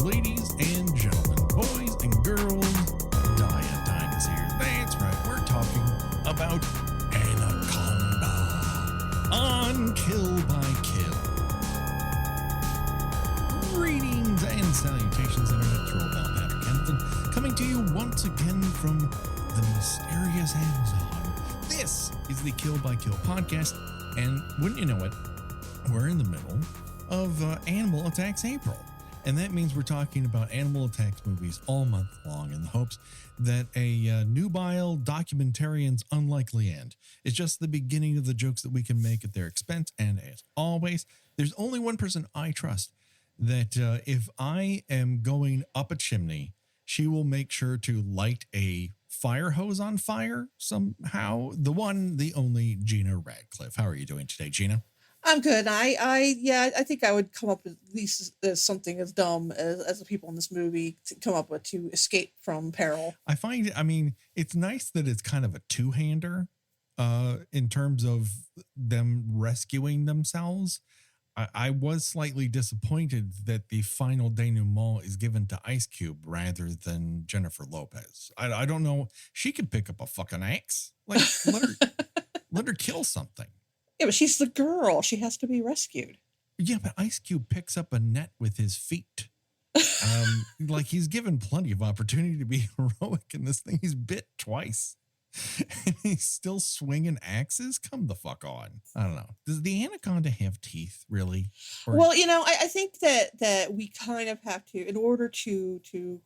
Ladies and gentlemen, boys and girls, Diane is here. That's right, we're talking about Anaconda on Kill by Kill. Greetings and salutations, Internet troll pal Patrick Kenneth, coming to you once again from the mysterious Amazon. This is the Kill by Kill podcast, and wouldn't you know it, we're in the middle of Animal Attacks April. And that means we're talking about animal attacks movies all month long in the hopes that a nubile documentarian's unlikely end is just the beginning of the jokes that we can make at their expense. And as always, there's only one person I trust that if I am going up a chimney, she will make sure to light a fire hose on fire somehow. The one, the only Gina Radcliffe. How are you doing today, Gina? I'm good. I think I would come up with at least as something as dumb as the people in this movie to come up with to escape from peril. It's nice that it's kind of a two-hander in terms of them rescuing themselves. I was slightly disappointed that the final denouement is given to Ice Cube rather than Jennifer Lopez. I don't know. She could pick up a fucking axe. Like, let her kill something. Yeah, but she's the girl. She has to be rescued. Yeah, but Ice Cube picks up a net with his feet. Like he's given plenty of opportunity to be heroic in this thing. He's bit twice. And he's still swinging axes? Come the fuck on. I don't know. Does the anaconda have teeth, really? Or... Well, I think that we kind of have to, in order to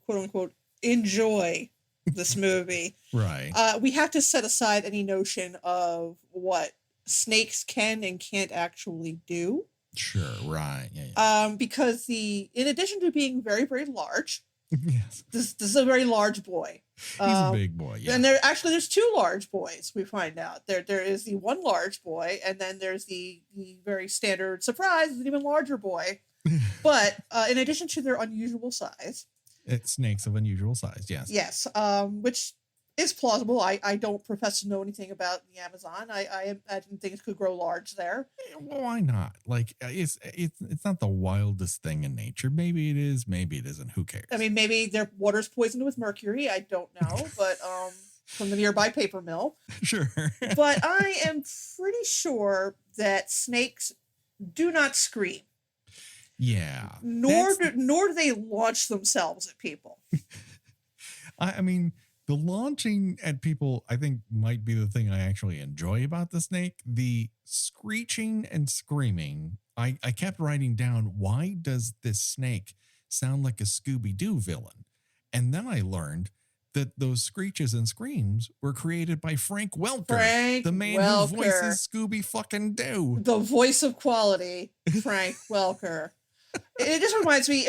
quote unquote enjoy this movie, right? We have to set aside any notion of what snakes can and can't actually do. Sure, right. Yeah. Because in addition to being very, very large, yes, this is a very large boy. He's a big boy, yeah. And there's two large boys, we find out. There is the one large boy, and then there's the very standard surprise, an even larger boy. But in addition to their unusual size. It's snakes of unusual size, yes. Yes, which is plausible. I don't profess to know anything about the Amazon. I imagine things could grow large there. Well, why not? Like it's not the wildest thing in nature. Maybe it is, maybe it isn't. Who cares? I mean, maybe their water's poisoned with mercury. I don't know, but from the nearby paper mill. Sure. But I am pretty sure that snakes do not scream. Yeah. Nor do they launch themselves at people. I mean, the launching at people, I think, might be the thing I actually enjoy about the snake. The screeching and screaming, I kept writing down, why does this snake sound like a Scooby-Doo villain? And then I learned that those screeches and screams were created by Frank Welker, the man who voices Scooby-fucking-Doo. The voice of quality, Frank Welker. It just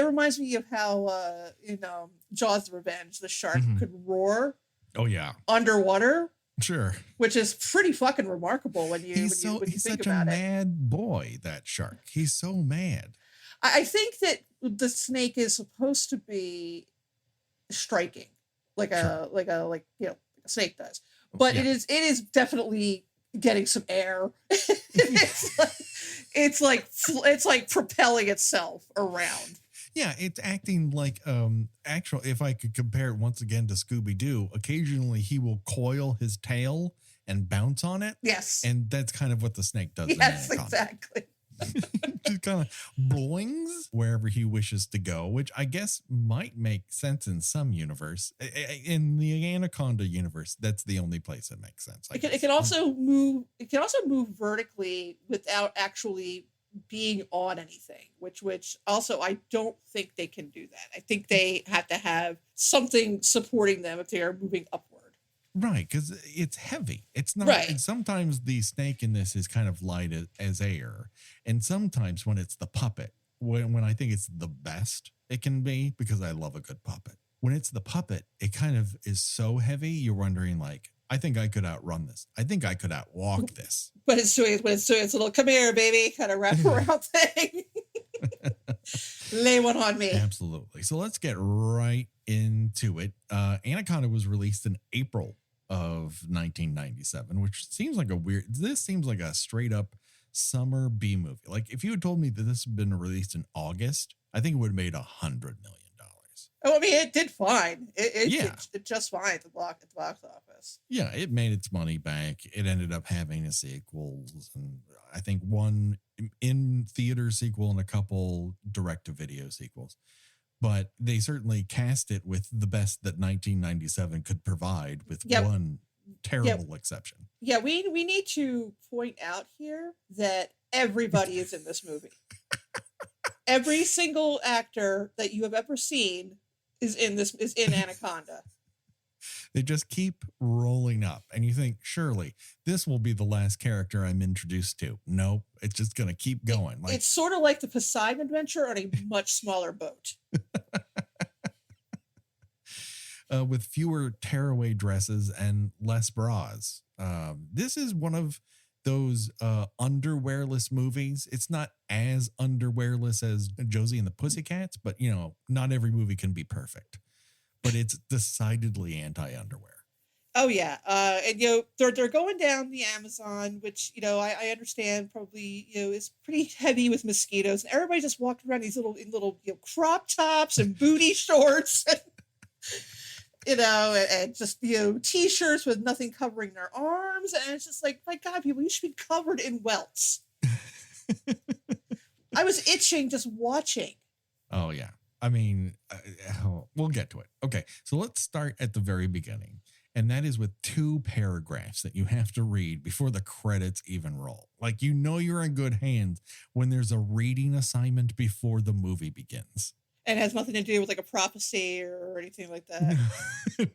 reminds me of how in Jaws the Revenge, the shark could roar. Oh yeah. Underwater. Sure. Which is pretty fucking remarkable when you think about it. He's such a mad boy, that shark. He's so mad. I think that the snake is supposed to be striking like a snake does. But it is definitely getting some air. It's like propelling itself around. Yeah, it's acting like if I could compare it once again to Scooby-Doo, occasionally he will coil his tail and bounce on it. Yes. And that's kind of what the snake does. Yes, exactly. Just kind of blings wherever he wishes to go, which I guess might make sense in some universe. In the Anaconda universe, that's the only place it makes sense. It can also move. It can also move vertically without actually being on anything, which also I don't think they can do that. I think they have to have something supporting them if they are moving upward. Right, because it's heavy. It's not. Right. And sometimes the snake in this is kind of light as air, and sometimes when it's the puppet, when I think it's the best it can be, because I love a good puppet. When it's the puppet, it kind of is so heavy. You're wondering, like, I think I could outrun this. I think I could outwalk this. But it's doing its little come here, baby, kind of wrap around thing. Lay one on me. Absolutely. So let's get right into it. Anaconda was released in April of 1997, which seems like this seems like a straight up summer B movie. Like if you had told me that this had been released in August, I think it would have made $100 million. Oh, I mean, it did fine. It Yeah. did just fine at the box office. Yeah, it made its money back. It ended up having a sequel, and I think one in theater sequel and a couple direct to video sequels. But they certainly cast it with the best that 1997 could provide, with one terrible exception. Yeah, we need to point out here that everybody is in this movie. Every single actor that you have ever seen is in Anaconda. They just keep rolling up, and you think, surely this will be the last character I'm introduced to. Nope, it's just going to keep going. It's sort of like the Poseidon Adventure on a much smaller boat. With fewer tearaway dresses and less bras. This is one of those underwearless movies. It's not as underwearless as Josie and the Pussycats, but not every movie can be perfect. But it's decidedly anti-underwear. Oh yeah, and they're going down the Amazon, which I understand probably is pretty heavy with mosquitoes, and everybody just walked around these little crop tops and booty shorts. And just, t-shirts with nothing covering their arms. And it's just like, my God, people, you should be covered in welts. I was itching just watching. Oh, yeah. I mean, we'll get to it. Okay. So let's start at the very beginning. And that is with 2 paragraphs that you have to read before the credits even roll. Like, you're in good hands when there's a reading assignment before the movie begins. And it has nothing to do with like a prophecy or anything like that.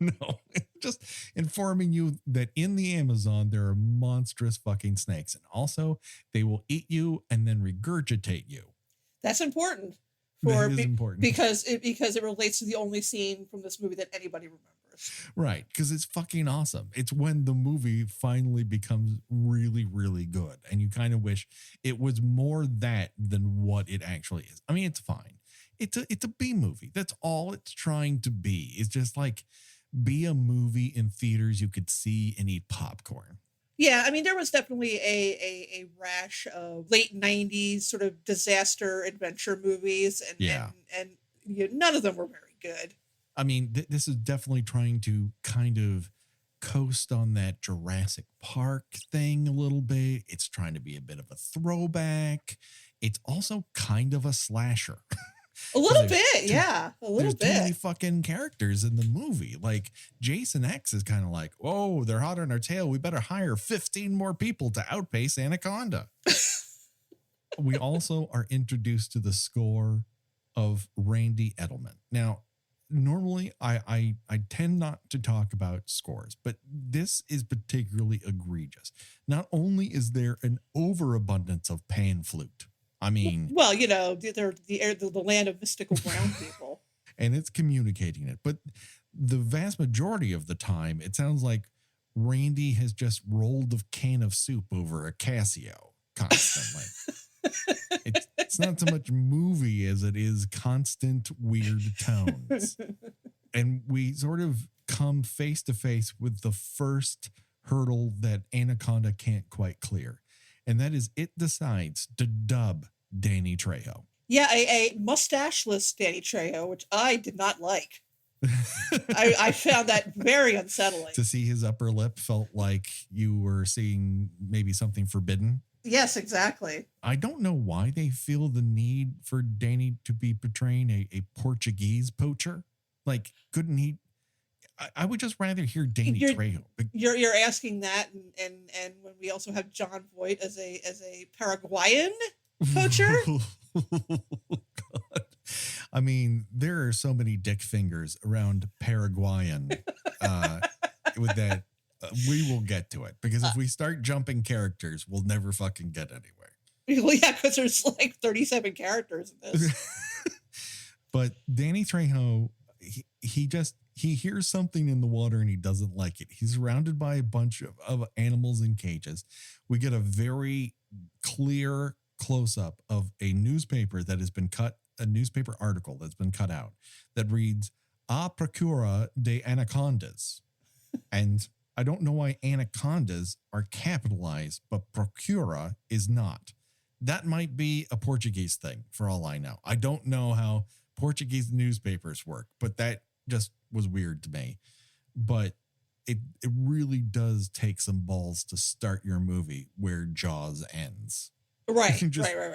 No, just informing you that in the Amazon, there are monstrous fucking snakes. And also they will eat you and then regurgitate you. That's important. Important. Because it relates to the only scene from this movie that anybody remembers. Right. Because it's fucking awesome. It's when the movie finally becomes really, really good. And you kind of wish it was more that than what it actually is. I mean, it's fine. It's a B movie. That's all it's trying to be. It's just like be a movie in theaters you could see and eat popcorn. Yeah, I mean, there was definitely a rash of late 90s sort of disaster adventure movies, and none of them were very good. I mean, this is definitely trying to kind of coast on that Jurassic Park thing a little bit. It's trying to be a bit of a throwback. It's also kind of a slasher. A little bit, yeah. A little bit. There's too many fucking characters in the movie. Like Jason X is kind of like, oh, they're hot on our tail. We better hire 15 more people to outpace Anaconda. We also are introduced to the score of Randy Edelman. Now, normally I tend not to talk about scores, but this is particularly egregious. Not only is there an overabundance of pan flute, I mean, well, they're the land of mystical brown people, and it's communicating it. But the vast majority of the time, it sounds like Randy has just rolled a can of soup over a Casio constantly. It's not so much movie as it is constant weird tones. And we sort of come face to face with the first hurdle that Anaconda can't quite clear. And that is it decides to dub Danny Trejo. Yeah, a mustacheless Danny Trejo, which I did not like. I found that very unsettling. To see his upper lip felt like you were seeing maybe something forbidden. Yes, exactly. I don't know why they feel the need for Danny to be portraying a Portuguese poacher. Like, couldn't he? I would just rather hear Danny Trejo. You're asking that, and when we also have John Voight as a Paraguayan poacher. God. I mean, there are so many dick fingers around Paraguayan with that. We will get to it, because if we start jumping characters, we'll never fucking get anywhere. Well, yeah, because there's like 37 characters in this. But Danny Trejo, he hears something in the water and he doesn't like it. He's surrounded by a bunch of animals in cages. We get a very clear close-up of a newspaper that has been cut, a newspaper article that's been cut out that reads, "A procura de anacondas." And I don't know why anacondas are capitalized, but procura is not. That might be a Portuguese thing for all I know. I don't know how Portuguese newspapers work, but that just was weird to me. But it really does take some balls to start your movie where Jaws ends. Right, Just right.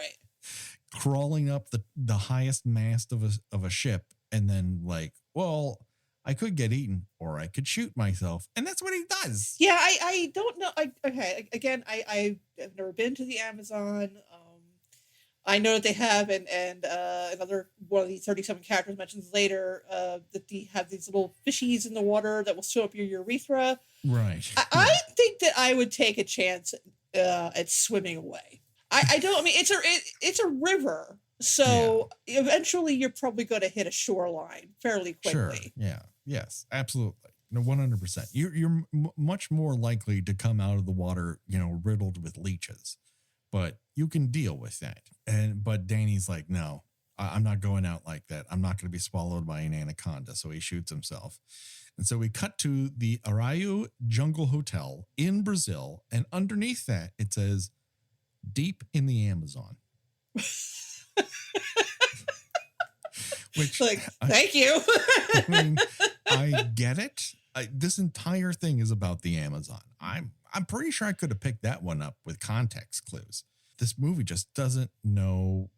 crawling up the highest mast of a ship, and then like, well, I could get eaten or I could shoot myself, and that's what he does. Yeah, I don't know. Okay, again, I've never been to the Amazon. I know that they have, and another one of these 37 characters mentions later that they have these little fishies in the water that will sew up your urethra. Right. I think that I would take a chance at swimming away. I don't. I mean, it's a river, so eventually you're probably going to hit a shoreline fairly quickly. Sure. Yeah. Yes. Absolutely. No, 100%. You're much more likely to come out of the water, riddled with leeches, but you can deal with that. But Danny's like, no, I'm not going out like that. I'm not going to be swallowed by an anaconda. So he shoots himself. And so we cut to the Arraiu Jungle Hotel in Brazil. And underneath that, it says, deep in the Amazon. Which, thank you. I mean, I get it. This entire thing is about the Amazon. I'm pretty sure I could have picked that one up with context clues. This movie just doesn't know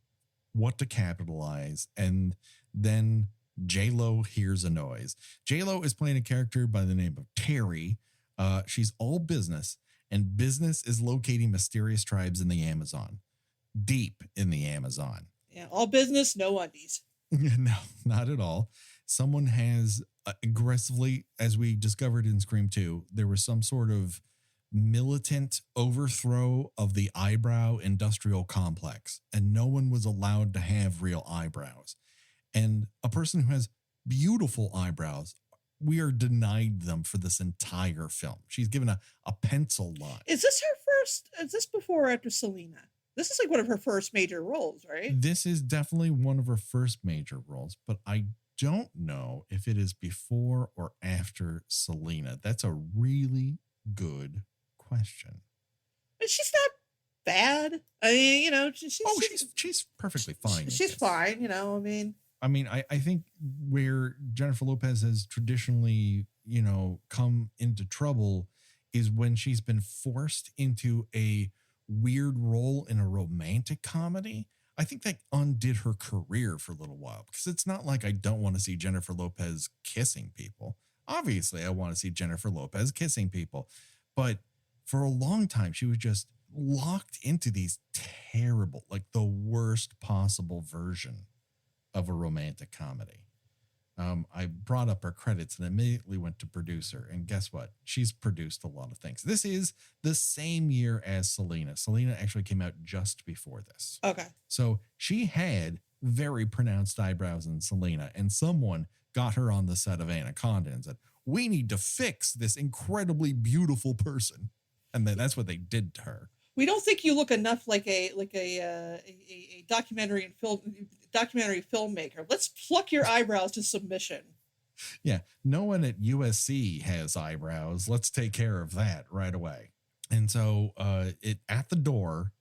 what to capitalize. And then J-Lo hears a noise. J-Lo is playing a character by the name of Terry. She's all business, and business is locating mysterious tribes in the Amazon, deep in the Amazon. Yeah, all business, no undies. No, not at all. Someone has aggressively, as we discovered in Scream 2, there was some sort of militant overthrow of the eyebrow industrial complex, and no one was allowed to have real eyebrows. And a person who has beautiful eyebrows, we are denied them for this entire film. She's given a pencil line. Is this her first? Is this before or after Selena? This is like one of her first major roles, right? This is definitely one of her first major roles, but I don't know if it is before or after Selena. That's a really good question. But she's not bad. I mean, she's perfectly fine. She's fine. I mean, I think where Jennifer Lopez has traditionally, come into trouble is when she's been forced into a weird role in a romantic comedy. I think that undid her career for a little while, because it's not like I don't want to see Jennifer Lopez kissing people. Obviously, I want to see Jennifer Lopez kissing people. But for a long time, she was just locked into these terrible, like the worst possible version of a romantic comedy. I brought up her credits and immediately went to producer. And guess what? She's produced a lot of things. This is the same year as Selena. Selena actually came out just before this. Okay. So she had very pronounced eyebrows in Selena, and someone got her on the set of Anaconda and said, we need to fix this incredibly beautiful person. And then that's what they did to her. We don't think you look enough like a documentary filmmaker. Let's pluck your eyebrows to submission. Yeah, no one at USC has eyebrows. Let's take care of that right away. And so at the door,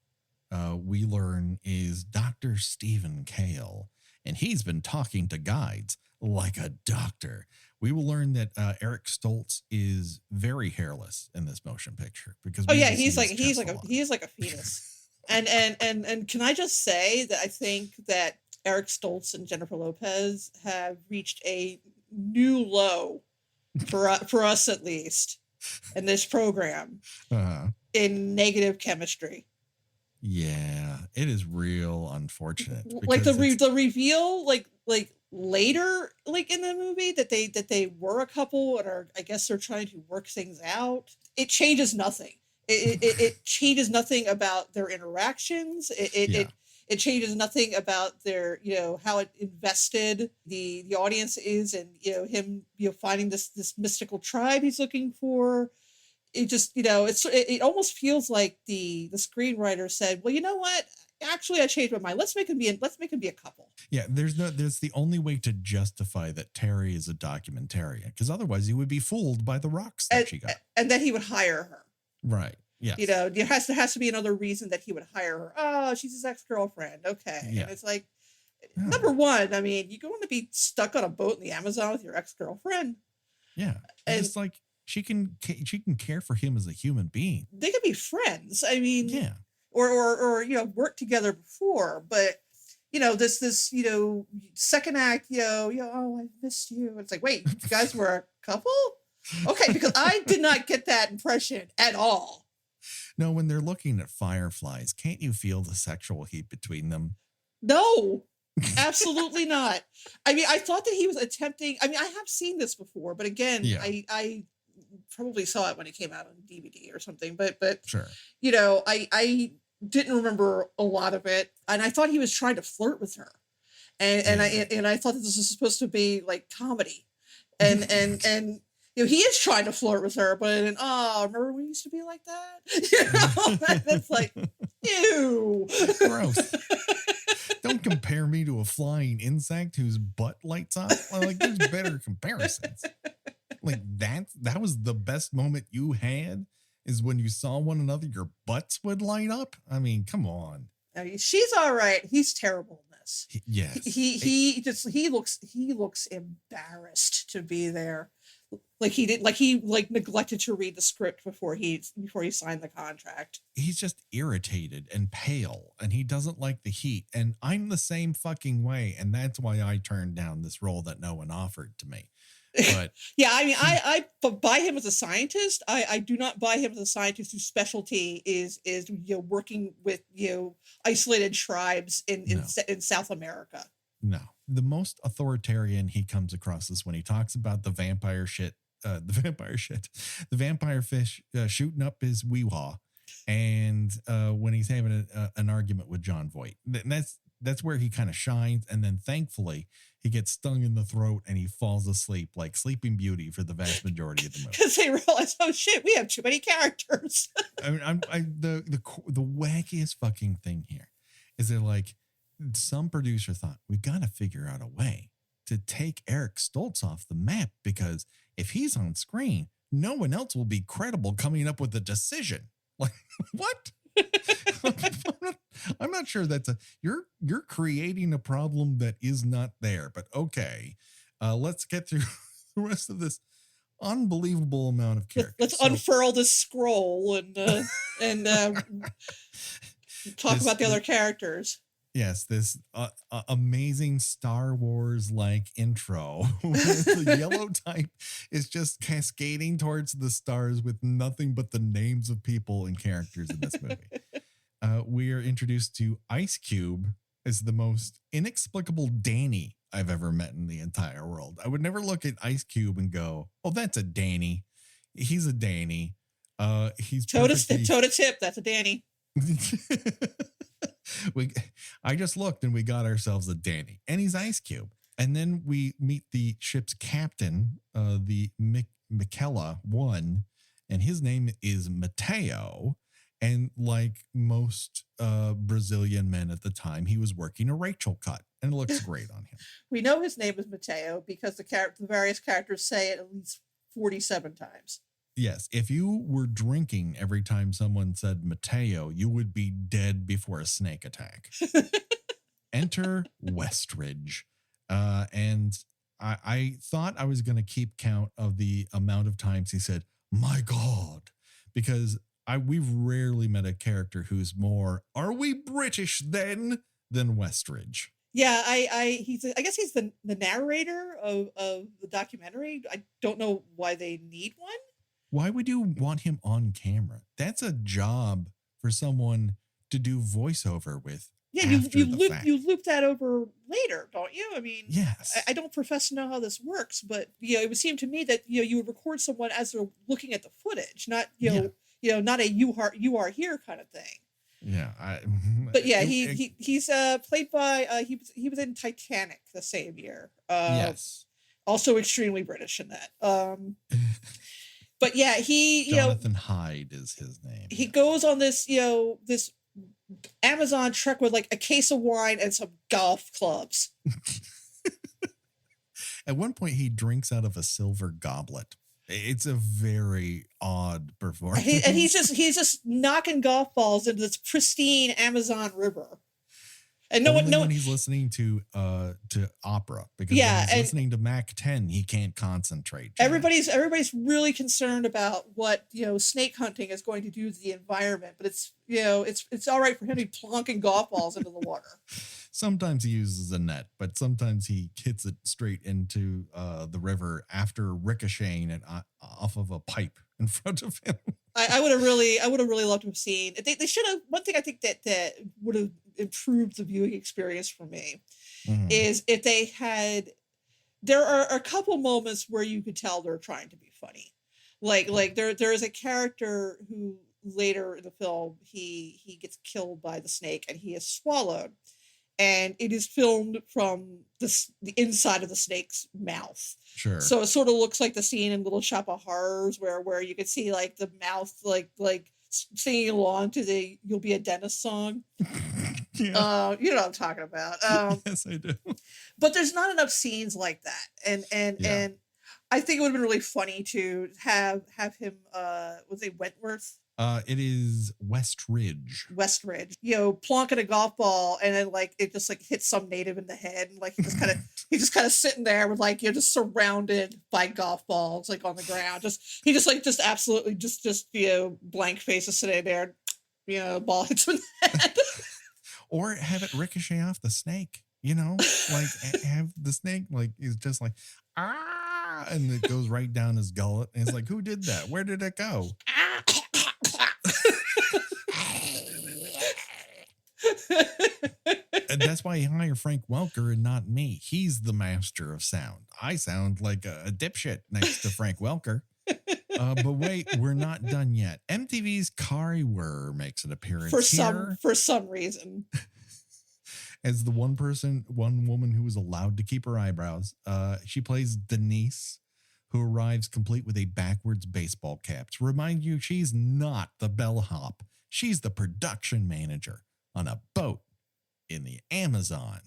we learn is Dr. Stephen Cale, and he's been talking to guides like a doctor. We will learn that Eric Stoltz is very hairless in this motion picture because he's like a fetus. and can I just say that I think that Eric Stoltz and Jennifer Lopez have reached a new low for us at least in this program in negative chemistry. Yeah, it is real unfortunate. Like the reveal, like later, like in the movie that they were a couple and I guess they're trying to work things out. It changes nothing. It changes nothing about their interactions. It changes nothing about their, how it invested the audience is, and him finding this mystical tribe he's looking for. It just it almost feels like the screenwriter said, well, you know what? Actually, I changed my mind. Let's make him be a couple. Yeah, there's the only way to justify that Terry is a documentarian, because otherwise he would be fooled by the rocks that she got, and then he would hire her. Right. Yeah. There has to be another reason that he would hire her. Oh, she's his ex-girlfriend. Okay. Yeah. And it's like, Number one, I mean, you don't want to be stuck on a boat in the Amazon with your ex-girlfriend. Yeah. And It's like she can care for him as a human being. they could be friends. I mean, Yeah. or work together before, but this second act, oh, I missed you. It's like, wait, you guys were a couple? Okay, because I did not get that impression at all. No, when they're looking at fireflies, can't you feel the sexual heat between them? No, absolutely not. I mean, I thought that he was attempting. I mean, I have seen this before, but again, Yeah. I probably saw it when it came out on DVD or something. But Sure. I didn't remember a lot of it, and I thought he was trying to flirt with her, and I thought that this was supposed to be like comedy, and he is trying to flirt with her, but remember we used to be like that? That's like, ew, gross. Don't compare me to a flying insect whose butt lights up. Like, there's better comparisons. Like that was the best moment you had, is when you saw one another, your butts would light up. I mean, come on. I mean, she's all right. He's terrible in this. Yes. He looks embarrassed to be there. Like he neglected to read the script before he signed the contract. He's just irritated and pale, and he doesn't like the heat. And I'm the same fucking way. And that's why I turned down this role that no one offered to me. But yeah, I mean, I buy him as a scientist. I do not buy him as a scientist whose specialty is working with isolated tribes in South America. No, the most authoritarian he comes across is when he talks about the vampire fish shooting up his weehaw, and when he's having an argument with John Voight. That's where he kind of shines. And then thankfully he gets stung in the throat and he falls asleep like Sleeping Beauty for the vast majority of the movie. Because they realize, oh shit, we have too many characters. I mean, the wackiest fucking thing here is they're like, some producer thought, we got to figure out a way to take Eric Stoltz off the map, because if he's on screen, no one else will be credible coming up with a decision. Like, what? I'm not sure that's you're creating a problem that is not there, but okay. Let's get through the rest of this unbelievable amount of characters. Let's unfurl this scroll and talk about the other characters. Yes, this amazing Star Wars like intro. The yellow type is just cascading towards the stars with nothing but the names of people and characters in this movie. We are introduced to Ice Cube as the most inexplicable Danny I've ever met in the entire world. I would never look at Ice Cube and go, "Oh, that's a Danny. He's a Danny." He's toe to tip. That's a Danny. I just looked and we got ourselves a Danny, and he's Ice Cube. And then we meet the ship's captain, the Michaela 1, and his name is Mateo. And like most Brazilian men at the time, he was working a Rachel cut, and it looks great on him. We know his name is Mateo because the various characters say it at least 47 times. Yes, if you were drinking every time someone said Mateo, you would be dead before a snake attack. Enter Westridge. And I thought I was going to keep count of the amount of times he said, "My God," because we've rarely met a character who's more, "Are we British then?" than Westridge. Yeah, I guess he's the narrator of the documentary. I don't know why they need one. Why would you want him on camera? That's a job for someone to do voiceover with. Yeah, you loop that over later, don't you? I mean, yes. I don't profess to know how this works, but it would seem to me that you would record someone as they're looking at the footage, not not a you are here kind of thing. Yeah, but yeah, he's played by he was in Titanic the same year. Yes, also extremely British in that. But yeah, Jonathan Hyde is his name. He goes on this this Amazon trek with like a case of wine and some golf clubs. At one point, he drinks out of a silver goblet. It's a very odd performance. And he's just knocking golf balls into this pristine Amazon river. And no Only one, when he's listening to opera, because when yeah, he's and listening to Mac 10, he can't concentrate. Jan. everybody's really concerned about what snake hunting is going to do to the environment, but it's all right for him to be plonking golf balls into the water. Sometimes he uses a net, but sometimes he hits it straight into the river after ricocheting it off of a pipe in front of him. I would have really loved to have seen. They should have. One thing I think that would have improved the viewing experience for me is if they had. There are a couple moments where you could tell they're trying to be funny, like there is a character who later in the film he gets killed by the snake and he is swallowed, and it is filmed from the inside of the snake's mouth. Sure. So it sort of looks like the scene in Little Shop of Horrors where you could see like the mouth like singing along to the "You'll Be a Dentist" song. Yeah. You know what I'm talking about. Yes, I do. But there's not enough scenes like that, and I think it would have been really funny to have him. Was it Wentworth? It is Westridge. Westridge, plonking a golf ball, and then like it just like hits some native in the head, and like he's just kind of sitting there with like just surrounded by golf balls like on the ground. He just absolutely blank face is sitting there, ball hits him in the head. Or have it ricochet off the snake, like have the snake like is just like and it goes right down his gullet, and it's like, who did that? Where did it go? And that's why you hire Frank Welker and not me. He's the master of sound. I sound like a dipshit next to Frank Welker. But wait, we're not done yet. MTV's Kari Wurr makes an appearance for some reason. As the one woman who was allowed to keep her eyebrows. She plays Denise, who arrives complete with a backwards baseball cap to remind you she's not the bellhop. She's the production manager on a boat in the Amazon.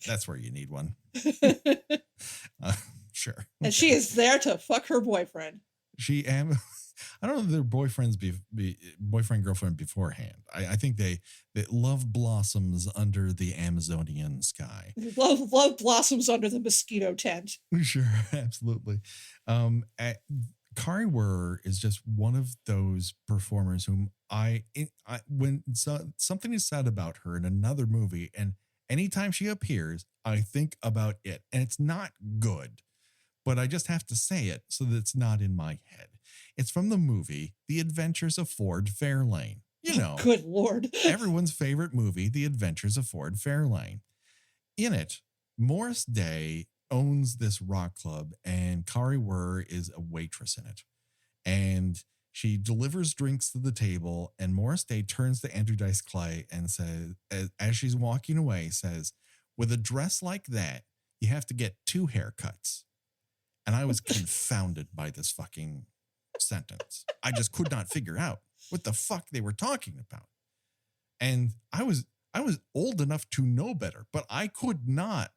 That's where you need one. Sure. Okay. And she is there to fuck her boyfriend. I don't know if they're boyfriend, girlfriend beforehand. I think they love blossoms under the Amazonian sky. Love blossoms under the mosquito tent. Sure, absolutely. Kari Wurr is just one of those performers whom when something is said about her in another movie, and anytime she appears, I think about it, and it's not good, but I just have to say it so that it's not in my head. It's from the movie The Adventures of Ford Fairlane. Good Lord. Everyone's favorite movie, The Adventures of Ford Fairlane. In it, Morris Day owns this rock club, and Kari Wurr is a waitress in it. And she delivers drinks to the table, and Morris Day turns to Andrew Dice Clay and says, as she's walking away, says, "With a dress like that, you have to get 2 haircuts." And I was confounded by this fucking sentence. I just could not figure out what the fuck they were talking about. And I was old enough to know better, but I could not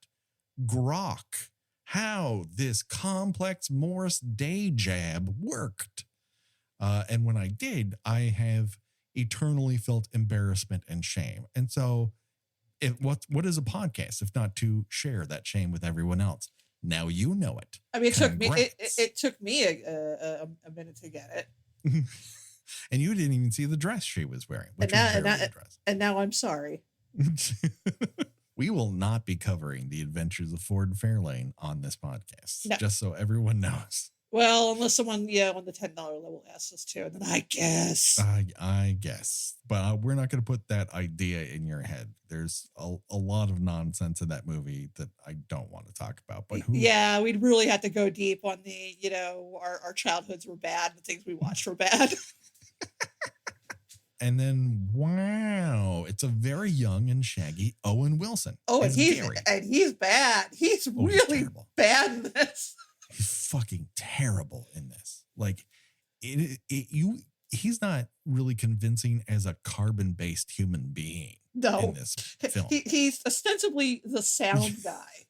grok how this complex Morris Day jab worked. And when I did, I have eternally felt embarrassment and shame. And so what is a podcast if not to share that shame with everyone else? Now you know it. I mean, it took me a minute to get it. And you didn't even see the dress she was wearing. And now I'm sorry. We will not be covering The Adventures of Ford Fairlane on this podcast, just so everyone knows. Well, unless someone, on the $10 level asks us to, and then I guess. I guess. But we're not going to put that idea in your head. There's a lot of nonsense in that movie that I don't want to talk about. But yeah, we'd really have to go deep on the, our childhoods were bad, the things we watched were bad. And then, wow, it's a very young and shaggy Owen Wilson. Oh, and he's bad. He's really bad in this. He's fucking terrible in this. Like, he's not really convincing as a carbon-based human being in this film. He's ostensibly the sound guy.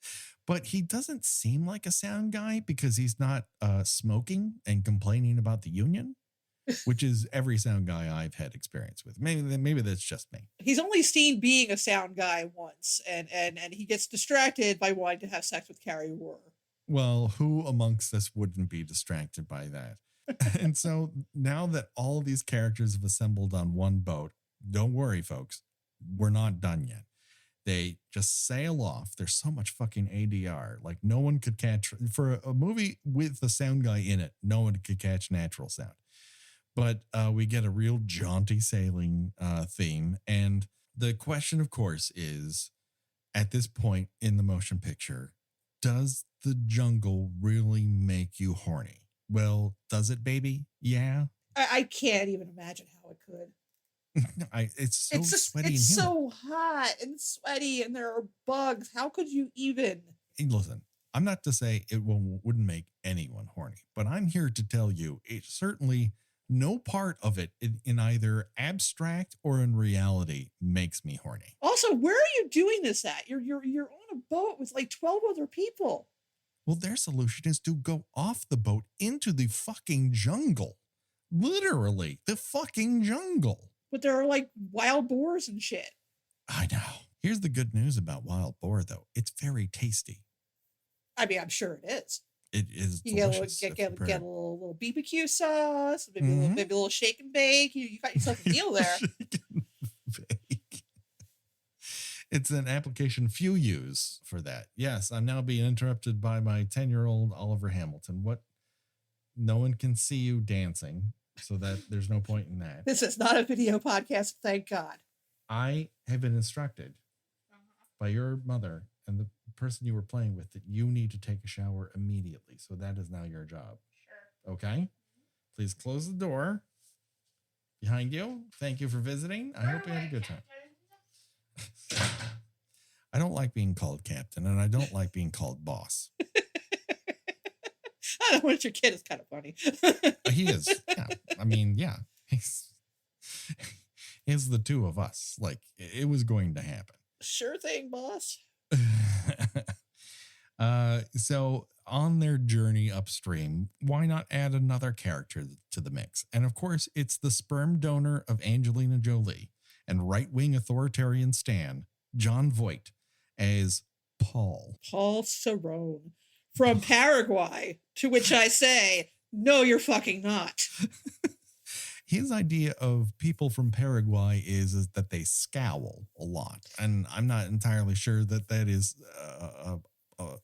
But he doesn't seem like a sound guy because he's not smoking and complaining about the union. which is every sound guy I've had experience with. Maybe that's just me. He's only seen being a sound guy once, and he gets distracted by wanting to have sex with Carrie Roar. Well, who amongst us wouldn't be distracted by that? And so now that all of these characters have assembled on one boat, don't worry, folks, we're not done yet. They just sail off. There's so much fucking ADR. Like, no one could catch, for a movie with a sound guy in it, no one could catch natural sound. But we get a real jaunty sailing theme. And the question, of course, is, at this point in the motion picture, does the jungle really make you horny? Well, does it, baby? Yeah. I can't even imagine how it could. It's so sweaty. It's so hot and sweaty, and there are bugs. How could you even? Hey, listen, I'm not to say it wouldn't make anyone horny, but I'm here to tell you it certainly, no part of it in either abstract or in reality makes me horny. Also, where are you doing this at? You're on a boat with like 12 other people. Well, their solution is to go off the boat into the fucking jungle. Literally, the fucking jungle. But there are like wild boars and shit. I know. Here's the good news about wild boar, though. It's very tasty. I mean, I'm sure it is. It is You delicious. get a little BBQ sauce, maybe a little shake and bake. You got yourself a deal there. Bake. It's an application few use for that. Yes, I'm now being interrupted by my 10-year-old Oliver Hamilton. What? No one can see you dancing, so that there's no point in that. This is not a video podcast, thank God. I have been instructed by your mother and the person you were playing with that you need to take a shower immediately. So that is now your job. Sure. Okay. Please close the door behind you. Thank you for visiting. I hope you had a good time. I don't like being called captain, and I don't like being called boss. I don't want your kid is kind of funny. He is. Yeah. I mean, yeah. He's the two of us. Like, it was going to happen. Sure thing, boss. So on their journey upstream, why not add another character to the mix? And of course, it's the sperm donor of Angelina Jolie and right-wing authoritarian stan, Jon Voight, as Paul Cerrone from Paraguay, to which I say, no, you're fucking not. His idea of people from Paraguay is that they scowl a lot. And I'm not entirely sure that is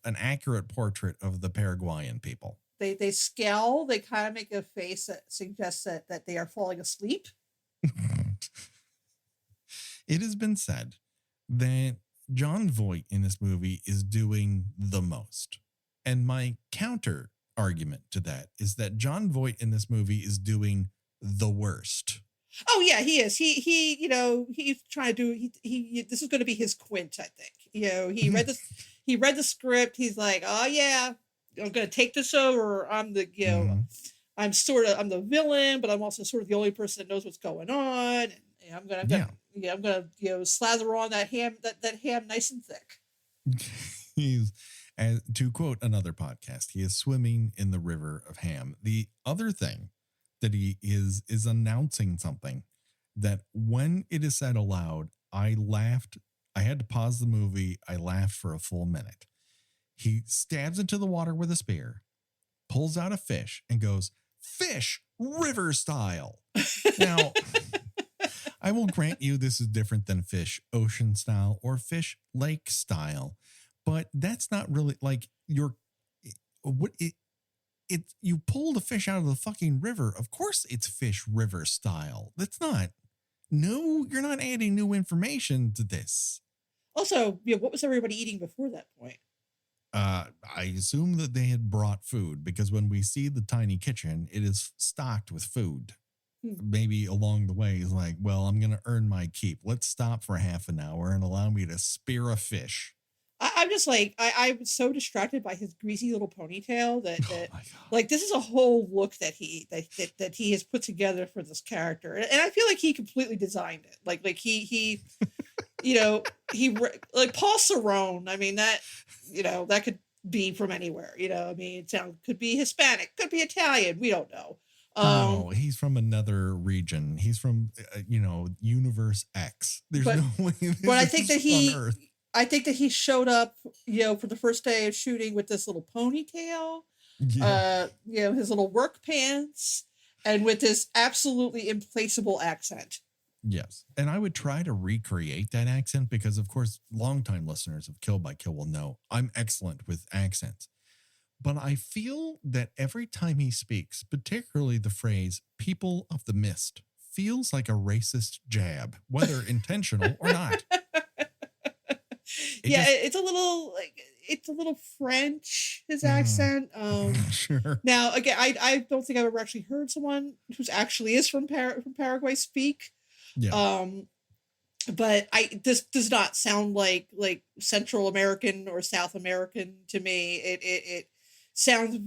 an accurate portrait of the Paraguayan people. They scowl. They kind of make a face that suggests that they are falling asleep. It has been said that Jon Voight in this movie is doing the most. And my counter argument to that is that Jon Voight in this movie is doing the worst. Oh yeah, he is. He he's trying to do. He this is going to be his Quint, I think. He read this. He read the script. He's like, oh yeah, I'm going to take this over. I'm the I'm the villain, but I'm also sort of the only person that knows what's going on. And I'm gonna slather on that ham nice and thick. He's, to quote another podcast, he is swimming in the river of ham. The other thing that he is announcing something that when it is said aloud, I laughed. I had to pause the movie. I laughed for a full minute. He stabs into the water with a spear, pulls out a fish, and goes, "Fish river style." Now, I will grant you this is different than fish ocean style or fish lake style, but that's not really like you pulled a fish out of the fucking river. Of course it's fish river style. That's not. No, you're not adding new information to this. Also, what was everybody eating before that point? I assume that they had brought food because when we see the tiny kitchen, it is stocked with food. Maybe along the way is like, well, I'm going to earn my keep. Let's stop for half an hour and allow me to spear a fish. I'm just like, I was so distracted by his greasy little ponytail that oh my God. Like, this is a whole look that he has put together for this character. And I feel like he completely designed it. Like he like Paul Cerrone. I mean, that could be from anywhere, I mean, it could be Hispanic, could be Italian. We don't know. No, he's from another region. He's from, Universe X. There's but no way this but I think that is on Earth. he showed up, for the first day of shooting with this little ponytail, Yeah. his little work pants, and with this absolutely implaceable accent. Yes. And I would try to recreate that accent because, of course, longtime listeners of Kill by Kill will know I'm excellent with accents. But I feel that every time he speaks, particularly the phrase people of the mist, feels like a racist jab, whether intentional or not. It's a little French, his accent. Sure. Now again, I don't think I've ever actually heard someone who's actually is from Paraguay speak. Yeah. But this does not sound like Central American or South American to me. It sounds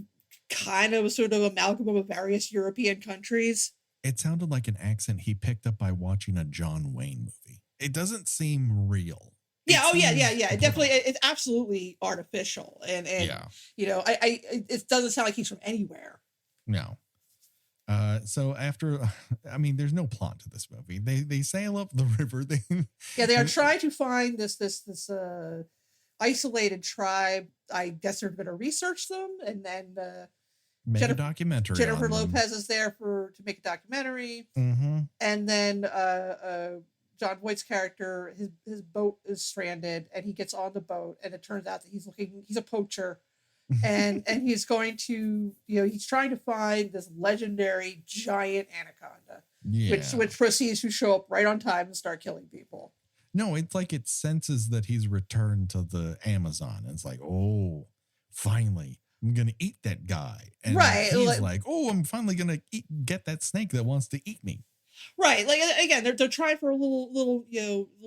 kind of a sort of amalgam of various European countries. It sounded like an accent he picked up by watching a John Wayne movie. It doesn't seem real. Yeah. It definitely, it's absolutely artificial, and yeah. It doesn't sound like he's from anywhere. No. So after, there's no plot to this movie. They sail up the river. They are trying to find this isolated tribe. I guess they're going to research them, and then make a documentary. Jennifer Lopez is there to make a documentary, and then John Voight's character, his boat is stranded, and he gets on the boat, and it turns out that he's a poacher. and he's going to, he's trying to find this legendary giant anaconda, which proceeds to show up right on time and start killing people. No, it's like it senses that he's returned to the Amazon. And it's like, oh, finally, I'm going to eat that guy. And he's like, oh, I'm finally going to get that snake that wants to eat me. Right. Like, again, they're trying for a little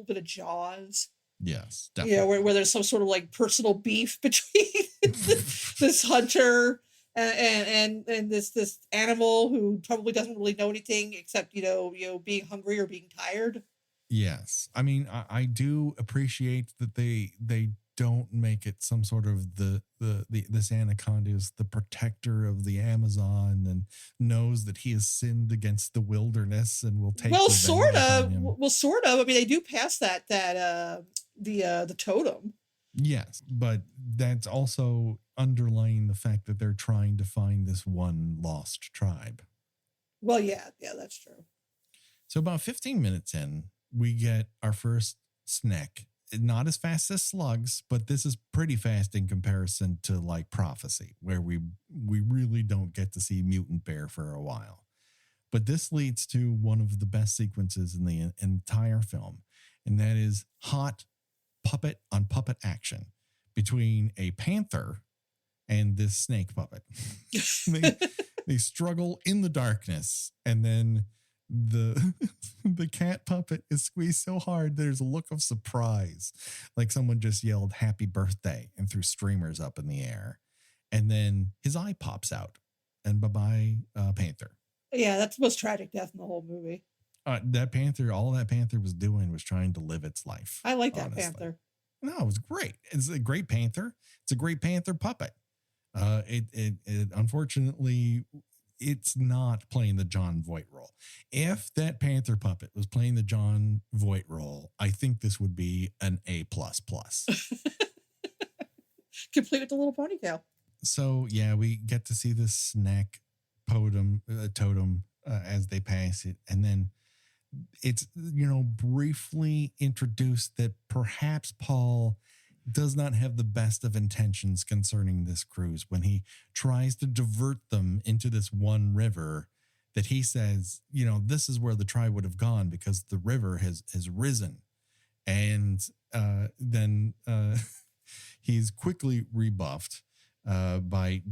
bit of Jaws. Yes, definitely. Where there's some sort of like personal beef between this hunter and this animal who probably doesn't really know anything except being hungry or being tired. Yes, I do appreciate that they don't make it some sort of this anaconda is the protector of the Amazon and knows that he has sinned against the wilderness and will take. Well, sort of. They do pass that the totem. Yes, but that's also underlying the fact that they're trying to find this one lost tribe. Well, yeah, that's true. So about 15 minutes in, we get our first snack. Not as fast as slugs, but this is pretty fast in comparison to like Prophecy, where we really don't get to see Mutant Bear for a while. But this leads to one of the best sequences in the entire film, and that is hot puppet on puppet action between a panther and this snake puppet. they struggle in the darkness, and then the cat puppet is squeezed so hard there's a look of surprise, like someone just yelled happy birthday and threw streamers up in the air, and then his eye pops out, and bye-bye panther. Yeah, that's the most tragic death in the whole movie. That panther, all that panther was doing was trying to live its life. I like that panther. No, it was great. It's a great panther. It's a great panther puppet. It unfortunately, it's not playing the John Voight role. If that panther puppet was playing the John Voight role, I think this would be an A++. Complete with the little ponytail. So yeah, we get to see this snack totem as they pass it, and then it's briefly introduced that perhaps Paul does not have the best of intentions concerning this cruise when he tries to divert them into this one river that he says, this is where the tribe would have gone because the river has risen. And then he's quickly rebuffed by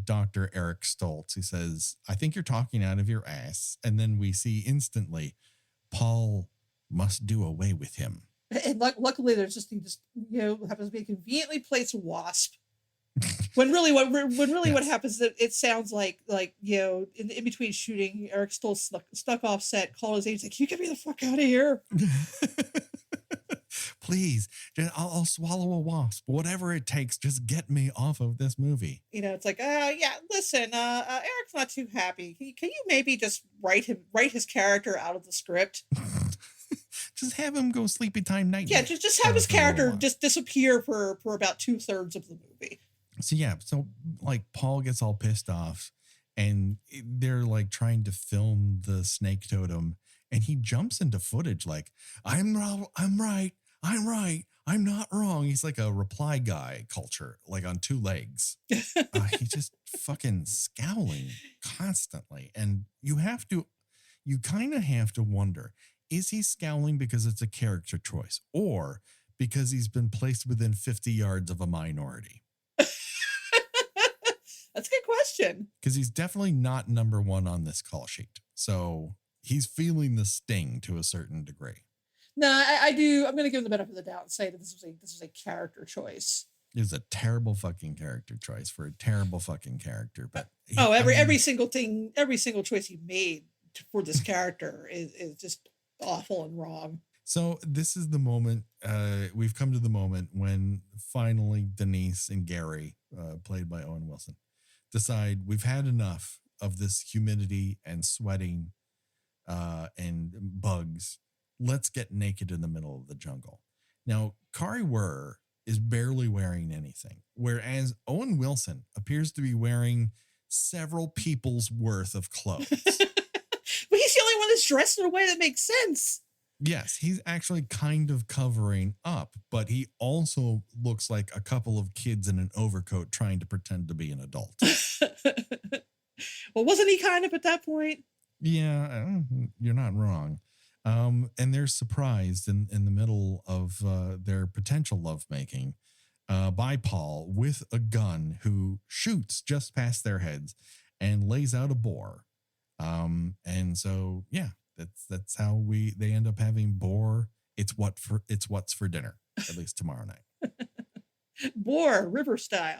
Dr. Eric Stoltz. He says, I think you're talking out of your ass. And then we see instantly, Paul must do away with him. And luckily, he just happens to be a conveniently placed wasp. When really, yes. What happens? It sounds like in between shooting, Eric Stoltz stuck off set, called his agent, like, "You get me the fuck out of here." Please, I'll swallow a wasp, whatever it takes. Just get me off of this movie. It's like, yeah, listen, Eric's not too happy. Can you maybe just write his character out of the script? Just have him go sleepy time night. Yeah, just have his character just disappear for about 2/3 of the movie. So like Paul gets all pissed off, and they're like trying to film the snake totem, and he jumps into footage like, I'm right, I'm not wrong. He's like a reply guy culture, like on two legs. He's just fucking scowling constantly, and you kind of have to wonder, is he scowling because it's a character choice, or because he's been placed within 50 yards of a minority? That's a good question. Because he's definitely not number one on this call sheet. So he's feeling the sting to a certain degree. No, I do. I'm going to give him the benefit of the doubt and say that this was a character choice. It was a terrible fucking character choice for a terrible fucking character. But every single choice he made for this character is just awful and wrong. So this is the moment, we've come to the moment when finally Denise and Gary, played by Owen Wilson, decide we've had enough of this humidity and sweating and bugs. Let's get naked in the middle of the jungle. Now, Kari Wurr is barely wearing anything, whereas Owen Wilson appears to be wearing several people's worth of clothes. But he's the only one that's dressed in a way that makes sense. Yes, he's actually kind of covering up, but he also looks like a couple of kids in an overcoat trying to pretend to be an adult. Well, wasn't he kind of at that point? Yeah, you're not wrong. And they're surprised in the middle of their potential lovemaking by Paul with a gun, who shoots just past their heads and lays out a boar. And so, yeah. That's how they end up having boar. It's what's for dinner, at least tomorrow night. Boar, river style.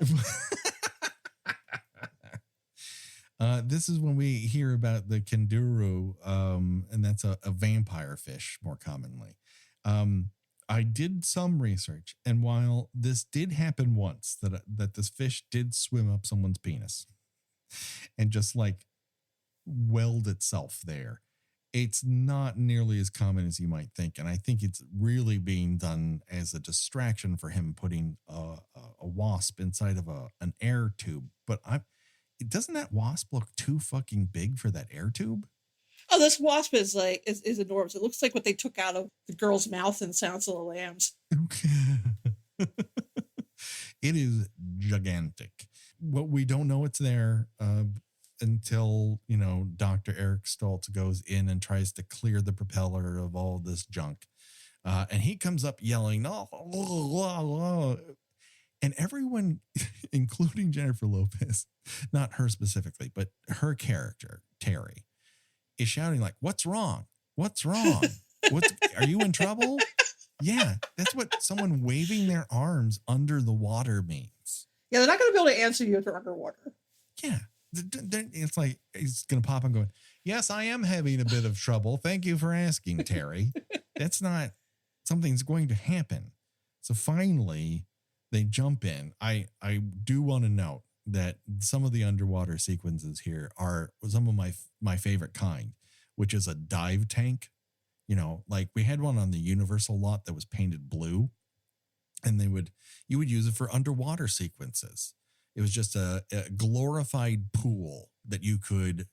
This is when we hear about the kanduru, and that's a vampire fish more commonly. I did some research, and while this did happen once, that this fish did swim up someone's penis and just like weld itself there, it's not nearly as common as you might think. And I think it's really being done as a distraction for him putting a wasp inside of an air tube. But doesn't that wasp look too fucking big for that air tube? Oh, this wasp is enormous. It looks like what they took out of the girl's mouth in Sounds of the Lambs. It is gigantic. What we don't know it's there, until, Dr. Eric Stoltz goes in and tries to clear the propeller of all this junk. And he comes up yelling, oh, and everyone, including Jennifer Lopez, not her specifically, but her character, Terry, is shouting like, what's wrong? What's wrong? Are you in trouble? Yeah, that's what someone waving their arms under the water means. Yeah, they're not going to be able to answer you if they're underwater. Yeah. It's like he's going to pop and going, yes, I am having a bit of trouble. Thank you for asking, Terry. That's not something's going to happen. So finally, they jump in. I do want to note that some of the underwater sequences here are some of my favorite kind, which is a dive tank. Like we had one on the Universal lot that was painted blue, and you would use it for underwater sequences. It was just a glorified pool that you could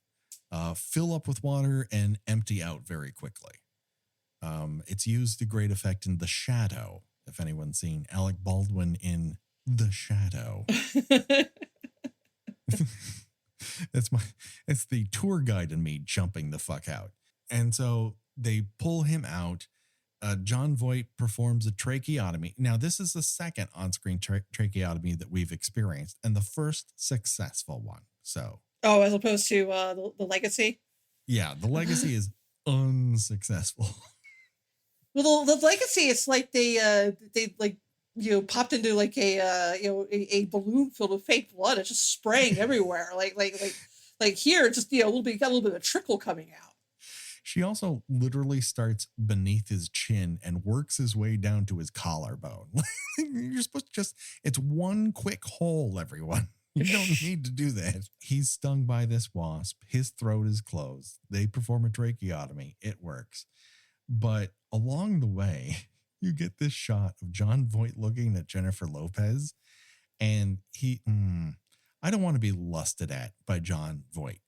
fill up with water and empty out very quickly. It's used to great effect in The Shadow, if anyone's seen Alec Baldwin in The Shadow. It's the tour guide in me jumping the fuck out. And so they pull him out. John Voight performs a tracheotomy. Now, this is the second on-screen tracheotomy that we've experienced, and the first successful one. So, as opposed to the Legacy. Yeah, the Legacy is unsuccessful. Well, the Legacy, it's like they like popped into like a balloon filled with fake blood. It's just spraying everywhere. Like here, just got a little bit of trickle coming out. She also literally starts beneath his chin and works his way down to his collarbone. You're supposed to just, it's one quick hole, everyone. You don't need to do that. He's stung by this wasp. His throat is closed. They perform a tracheotomy. It works. But along the way, you get this shot of John Voight looking at Jennifer Lopez, and I don't want to be lusted at by John Voight.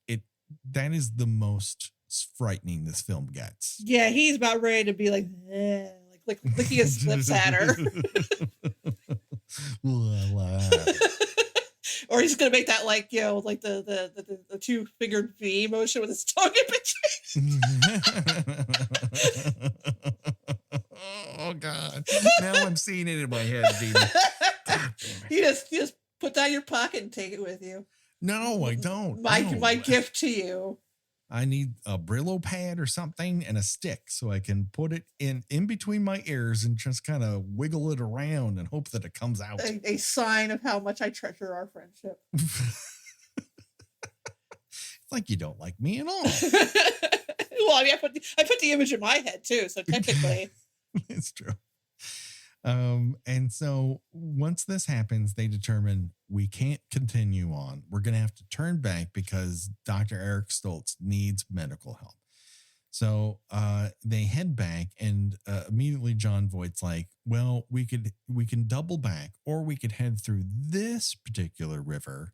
That is the most frightening this film gets. Yeah, he's about ready to be like licking his lips at her. Or he's gonna make that like the two-fingered V motion with his tongue in between. Oh God! Now I'm seeing it in my head, Dina. You just put that in your pocket and take it with you. No, I don't. My gift to you. I need a Brillo pad or something and a stick so I can put it in between my ears and just kind of wiggle it around and hope that it comes out. A sign of how much I treasure our friendship. Like you don't like me at all. Well, I mean, I put the image in my head too, so technically. It's true. And so once this happens, they determine we can't continue on. We're going to have to turn back because Dr. Eric Stoltz needs medical help. So they head back, and immediately John Voight's like, well, we can double back, or we could head through this particular river,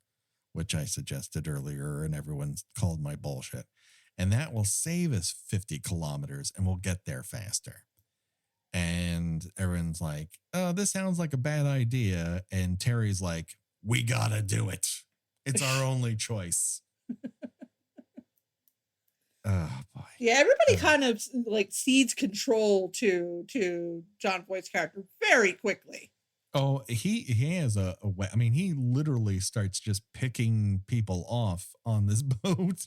which I suggested earlier, and everyone's called my bullshit. And that will save us 50 kilometers and we'll get there faster. And everyone's like, oh, this sounds like a bad idea. And Terry's like, we gotta do it. It's our only choice. Oh boy. Yeah, everybody kind of like cedes control to John Voight's character very quickly. Oh, he has a way. I mean, he literally starts just picking people off on this boat,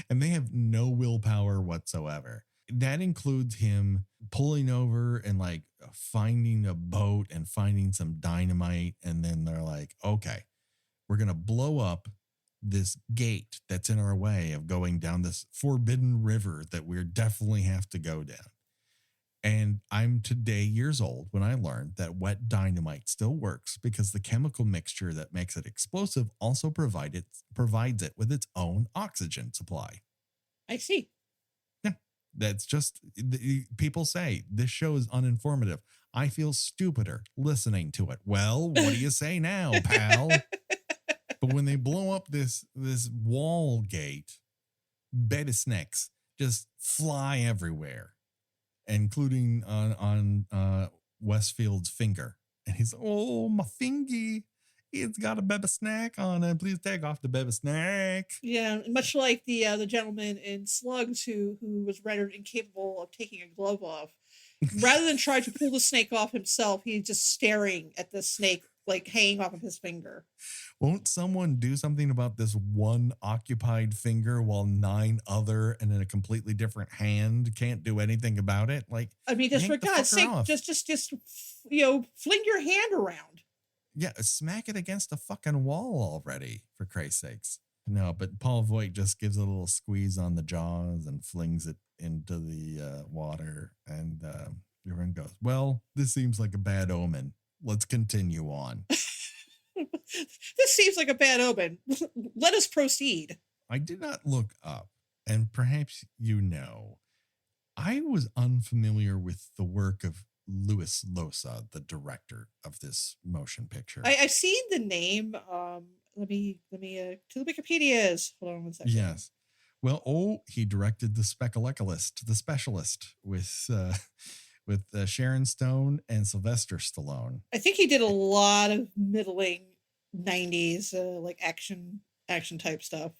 and they have no willpower whatsoever. That includes him pulling over and like finding a boat and finding some dynamite. And then they're like, okay, we're going to blow up this gate that's in our way of going down this forbidden river that we definitely have to go down. And I'm today years old when I learned that wet dynamite still works because the chemical mixture that makes it explosive also provides it with its own oxygen supply. I see. Yeah, that's just, people say this show is uninformative. I feel stupider listening to it. Well, what do you say now, pal? But when they blow up this wall gate, baby snakes just fly everywhere, including on Westfield's finger. And he's, oh, my fingy. It's got a baby snack on it. Please take off the baby snack. Yeah, much like the gentleman in Slugs who was rendered incapable of taking a glove off. Rather than try to pull the snake off himself, he's just staring at the snake like hanging off of his finger. Won't someone do something about this one occupied finger while 9 other and in a completely different hand can't do anything about it? Like, I mean, just for God's sake, just fling your hand around. Yeah, smack it against the fucking wall already, for Christ's sakes. No, but Paul Voight just gives a little squeeze on the jaws and flings it into the water. And everyone goes, well, this seems like a bad omen. Let's continue on. This seems like a bad omen. Let us proceed. I did not look up, and perhaps I was unfamiliar with the work of Luis Loza, the director of this motion picture. I've seen the name. Let me to the Wikipedia's. Hold on one second. Yes. Well, he directed The Specialist with Sharon Stone and Sylvester Stallone. I think he did a lot of middling 90s like action type stuff.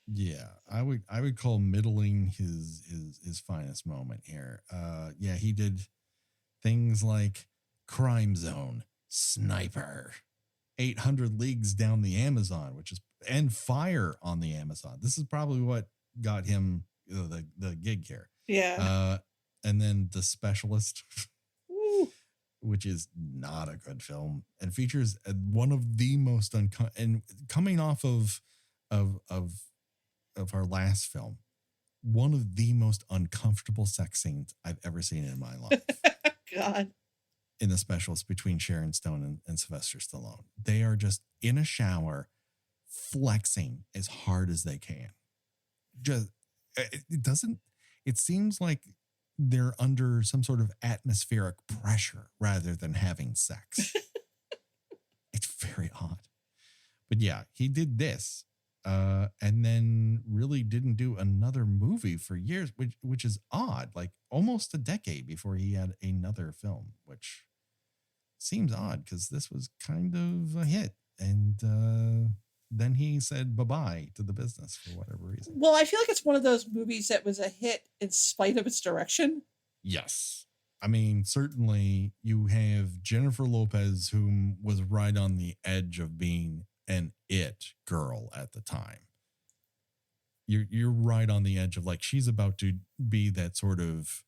Yeah, I would call middling his finest moment here. Yeah, he did things like Crime Zone, Sniper, 800 Leagues Down the Amazon, and Fire on the Amazon. This is probably what got him the gig here. Yeah. And then The Specialist, which is not a good film and features one of the most and coming off of our last film, one of the most uncomfortable sex scenes I've ever seen in my life. God. In the specials between Sharon Stone and Sylvester Stallone. They are just in a shower flexing as hard as they can. Just it seems like they're under some sort of atmospheric pressure rather than having sex. It's very odd. But yeah, he did this and then really didn't do another movie for years, which is odd, like almost a decade before he had another film, which seems odd because this was kind of a hit. And then he said bye-bye to the business for whatever reason. Well, I feel like it's one of those movies that was a hit in spite of its direction. Yes. I mean, certainly you have Jennifer Lopez, whom was right on the edge of being an it girl at the time. You're right on the edge of like, she's about to be that sort of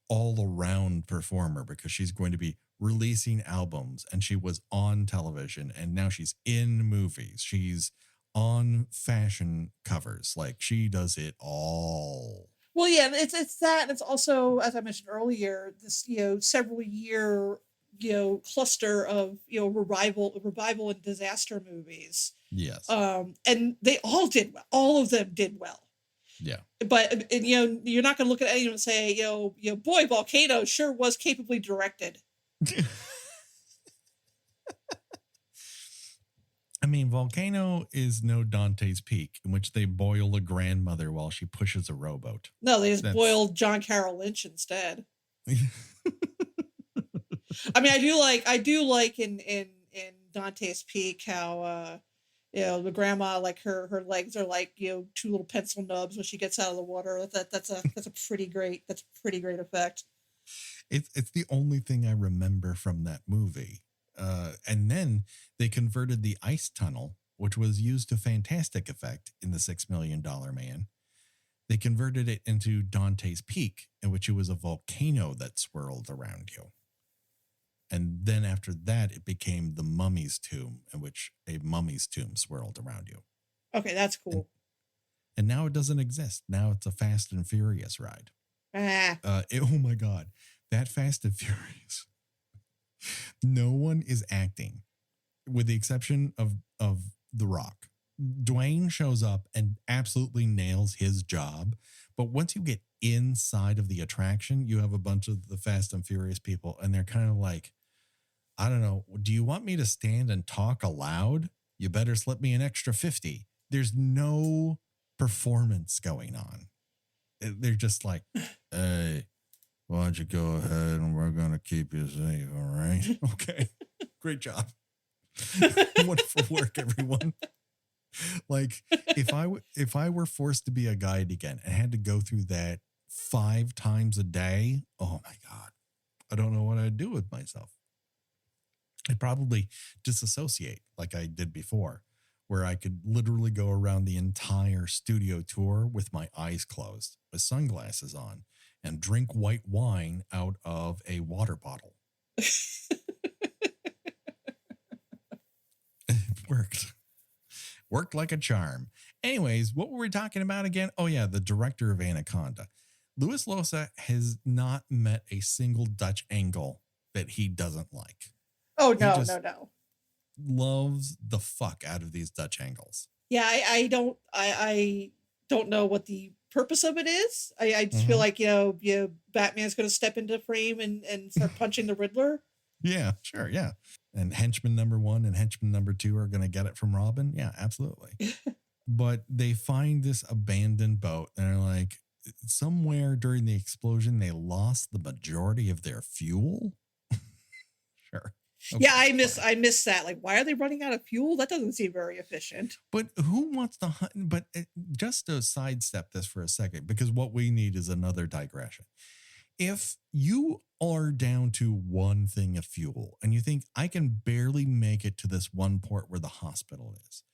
all-around performer because she's going to be releasing albums, and she was on television, and now she's in movies. She's on fashion covers. Like, she does it all. Well, yeah, it's that. It's also, as I mentioned earlier, this several year cluster of revival and disaster movies. Yes. And they all did well. All of them did well. Yeah. But you're not going to look at anyone and say, boy, Volcano sure was capably directed. I mean, Volcano is no Dante's Peak, in which they boil a grandmother while she pushes a rowboat. No, they just boiled John Carroll Lynch instead. I mean, I do like in Dante's Peak how the grandma, like her legs are like two little pencil nubs when she gets out of the water. That's a pretty great effect. It's the only thing I remember from that movie. And then they converted the ice tunnel, which was used to fantastic effect in the $6 Million Man. They converted it into Dante's Peak, in which it was a volcano that swirled around you. And then after that, it became the mummy's tomb, in which a mummy's tomb swirled around you. Okay, that's cool. And now it doesn't exist. Now it's a Fast and Furious ride. Oh my God. That Fast and Furious. No one is acting, with the exception of The Rock. Dwayne shows up and absolutely nails his job. But once you get inside of the attraction, you have a bunch of the Fast and Furious people, and they're kind of like, I don't know, do you want me to stand and talk aloud? You better slip me an extra 50. There's no performance going on. They're just like, hey, why don't you go ahead and we're going to keep you safe, all right? Okay, great job. Wonderful work, everyone. Like, if I were forced to be a guide again and had to go through that 5 times a day, oh my God, I don't know what I'd do with myself. I'd probably disassociate like I did before, where I could literally go around the entire studio tour with my eyes closed, with sunglasses on, and drink white wine out of a water bottle. It worked. Worked like a charm. Anyways, what were we talking about again? Oh yeah, the director of Anaconda. Luis Loza has not met a single Dutch angle that he doesn't like. Oh, no. Loves the fuck out of these Dutch angles. Yeah, I don't know what the purpose of it is. I just feel like, Batman's going to step into frame and start punching the Riddler. Yeah, sure. Yeah. And henchman number 1 and henchman number 2 are going to get it from Robin. Yeah, absolutely. But they find this abandoned boat and they're like, somewhere during the explosion, they lost the majority of their fuel. Sure. Okay, yeah, I miss that. Like, why are they running out of fuel? That doesn't seem very efficient. But who wants to hunt? But just to sidestep this for a second, because what we need is another digression. If you are down to one thing of fuel and you think I can barely make it to this one port where the hospital is,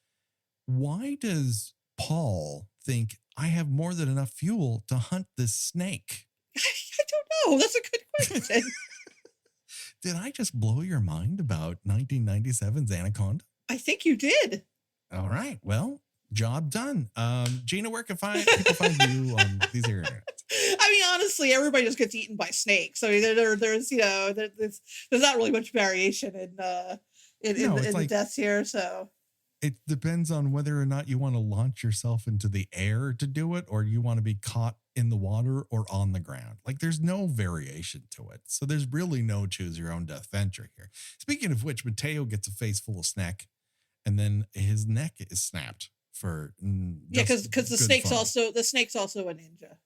why does Paul think I have more than enough fuel to hunt this snake? I don't know. That's a good question. Did I just blow your mind about 1997's Anaconda? I think you did. All right. Well, Job done. Gina, where can people find you on these internet? I mean, honestly, everybody just gets eaten by snakes. I mean, there's there's not really much variation in the deaths here. So it depends on whether or not you want to launch yourself into the air to do it, or you want to be caught in the water or on the ground. Like, there's no variation to it. So there's really no choose your own death venture here. Speaking of which, Mateo gets a face full of snack, and then his neck is snapped for because the snake's fun. The snake's also a ninja.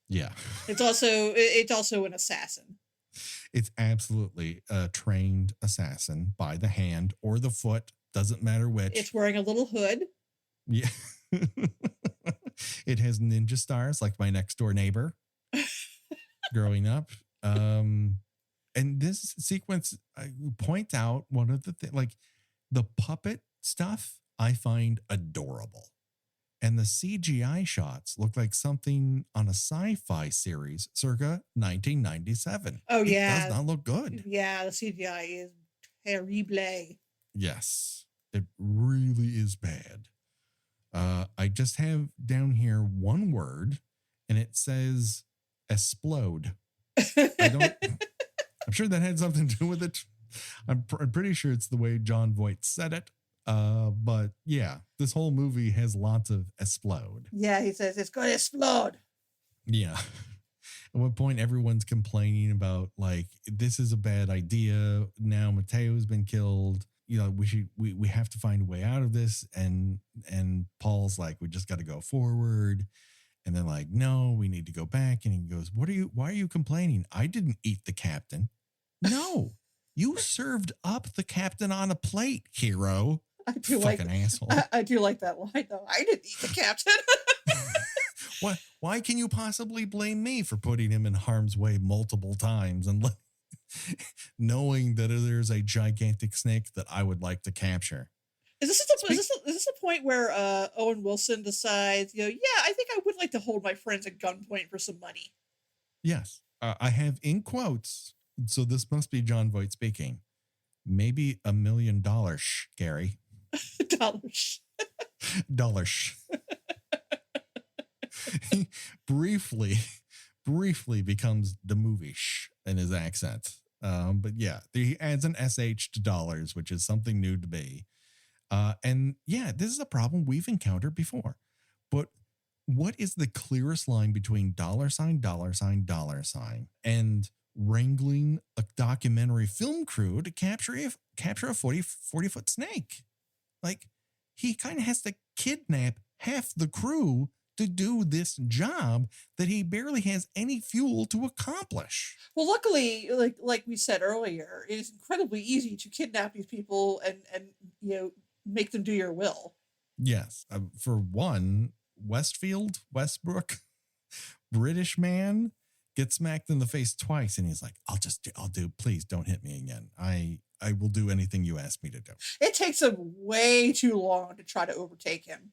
Yeah. It's also an assassin. It's absolutely a trained assassin by the hand or the foot. Doesn't matter which. It's wearing a little hood. Yeah. It has ninja stars like my next door neighbor growing up. And this sequence, I point out one of the things, like the puppet stuff I find adorable. And the CGI shots look like something on a sci-fi series circa 1997. Oh, yeah. It does not look good. Yeah, the CGI is terrible. Yes, it really is bad. I just have down here one word, and it says explode. I'm sure that had something to do with it. I'm pretty sure it's the way Jon Voight said it. But yeah, this whole movie has lots of explode. Yeah, he says it's going to explode. Yeah. At one point, everyone's complaining about, like, this is a bad idea. Now Mateo's been killed. You know, we have to find a way out of this. And Paul's like, we just got to go forward. And they're like, no, we need to go back. And he goes, why are you complaining? I didn't eat the captain. No, you served up the captain on a plate, hero. I do fucking asshole. I do like that line though. I didn't eat the captain. Why can you possibly blame me for putting him in harm's way multiple times and knowing that there's a gigantic snake that I would like to capture? Is this the point where Owen Wilson decides, yeah, I think I would like to hold my friends at gunpoint for some money? Yes. I have in quotes, so this must be Jon Voight speaking. Maybe $1 million, Gary. Dollars. He briefly becomes the movie-sh in his accent. But yeah, he adds an SH to dollars, which is something new to me. And yeah, this is a problem we've encountered before. But what is the clearest line between $, and wrangling a documentary film crew to capture a 40-foot snake? Like, he kind of has to kidnap half the crew to do this job that he barely has any fuel to accomplish. Well, luckily, like we said earlier, it is incredibly easy to kidnap these people and make them do your will. Yes. For one, Westbrook, British man, gets smacked in the face twice, and he's like, I'll do, please don't hit me again. I will do anything you ask me to do. It takes him way too long to try to overtake him.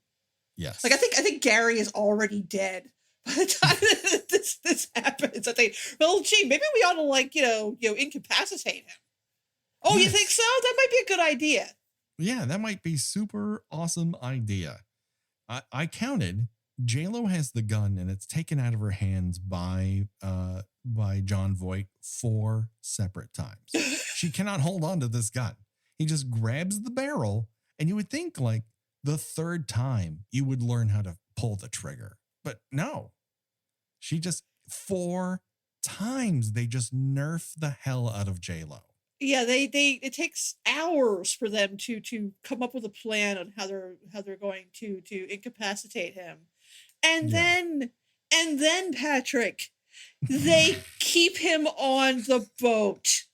Yes. Like, I think Gary is already dead by the time this happens. I think, well, gee, maybe we ought to incapacitate him. Oh, yes. You think so? That might be a good idea. Yeah, that might be super awesome idea. I counted. J-Lo has the gun, and it's taken out of her hands by Jon Voight 4 separate times. She cannot hold on to this gun. He just grabs the barrel, and you would think, like, the third time you would learn how to pull the trigger. But no. She just 4 times they just nerf the hell out of J-Lo. Yeah, it takes hours for them to come up with a plan on how they're going to incapacitate him. And then Patrick, they keep him on the boat.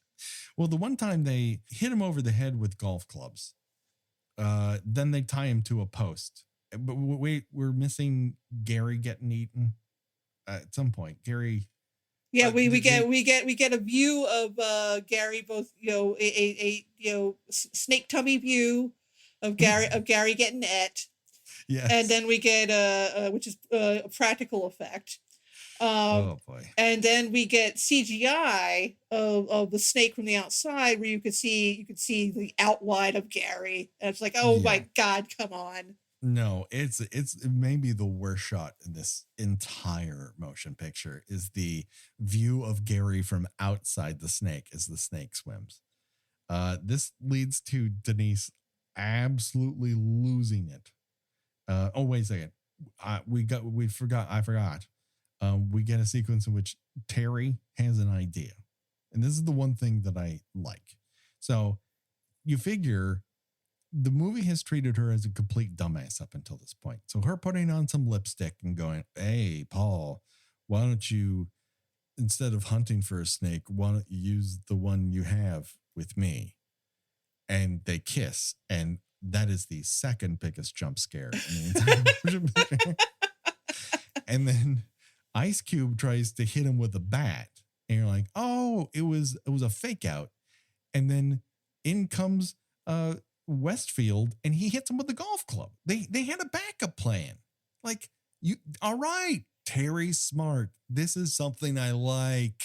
Well, the one time they hit him over the head with golf clubs. Then they tie him to a post. But wait, we're missing Gary getting eaten at some point. Gary. Yeah, we get a view of Gary, both a snake tummy view of Gary getting et. Yes. And then we get which is a practical effect. Oh boy. And then we get CGI of the snake from the outside, where you could see the outline of Gary. And it's like, oh my God, come on. No, it's maybe the worst shot in this entire motion picture is the view of Gary from outside the snake as the snake swims. This leads to Denise absolutely losing it. Oh, wait a second. I forgot. We get a sequence in which Terry has an idea. And this is the one thing that I like. So you figure the movie has treated her as a complete dumbass up until this point. So her putting on some lipstick and going, "Hey, Paul, why don't you, instead of hunting for a snake, why don't you use the one you have with me?" And they kiss. And that is the second biggest jump scare in the entire motion picture. And then Ice Cube tries to hit him with a bat. And you're like, oh, it was a fake out. And then in comes Westfield and he hits him with the golf club. They had a backup plan. Like, all right, Terry's smart. This is something I like.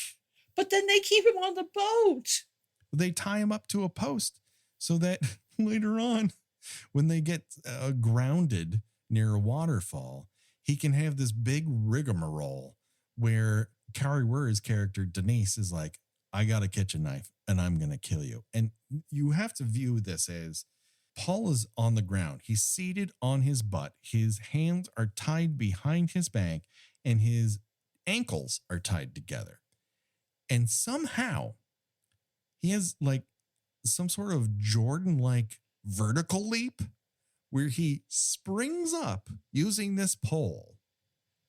But then they keep him on the boat. They tie him up to a post so that later on, when they get grounded near a waterfall, he can have this big rigmarole where Kari Wurr's character, Denise, is like, I got a kitchen knife and I'm going to kill you. And you have to view this as Paul is on the ground. He's seated on his butt. His hands are tied behind his back and his ankles are tied together. And somehow he has like some sort of Jordan-like vertical leap where he springs up using this pole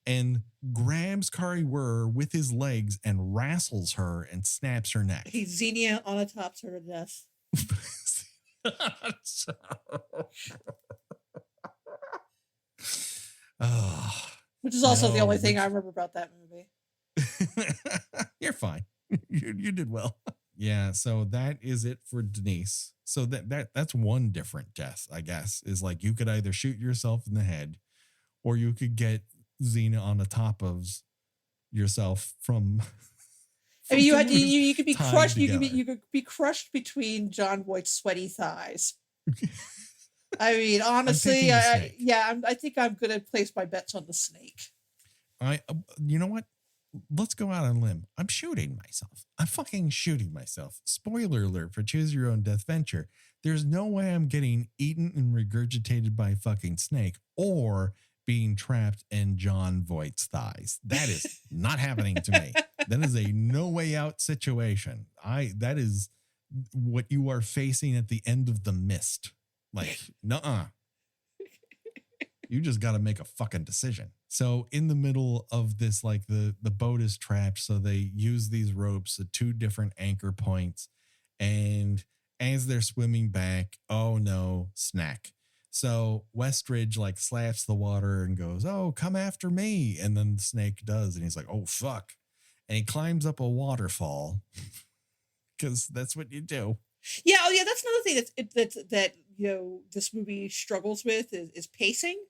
and grabs Kari Wurr with his legs and wrestles her and snaps her neck. He Xenia on a tops her to death. Which is also the only thing I remember about that movie. You're fine. You did well. Yeah, so that is it for Denise. So that's one different death, I guess, is like you could either shoot yourself in the head or you could get Xena on the top of yourself from I mean, you could be crushed. You could be crushed between John Voight's sweaty thighs. I mean, honestly, I think I'm going to place my bets on the snake. You know what? Let's go out on a limb. I'm shooting myself. I'm fucking shooting myself. Spoiler alert for Choose Your Own Death Venture. There's no way I'm getting eaten and regurgitated by a fucking snake or being trapped in John Voight's thighs. That is not happening to me. That is a no way out situation. That is what you are facing at the end of The Mist. Like, nuh-uh. You just got to make a fucking decision. So in the middle of this, like the boat is trapped. So they use these ropes at two different anchor points. And as they're swimming back, oh no, snack. So Westridge like slaps the water and goes, oh, come after me. And then the snake does. And he's like, oh, fuck. And he climbs up a waterfall because that's what you do. Yeah. Oh, yeah. That's another thing that you know, this movie struggles with is pacing.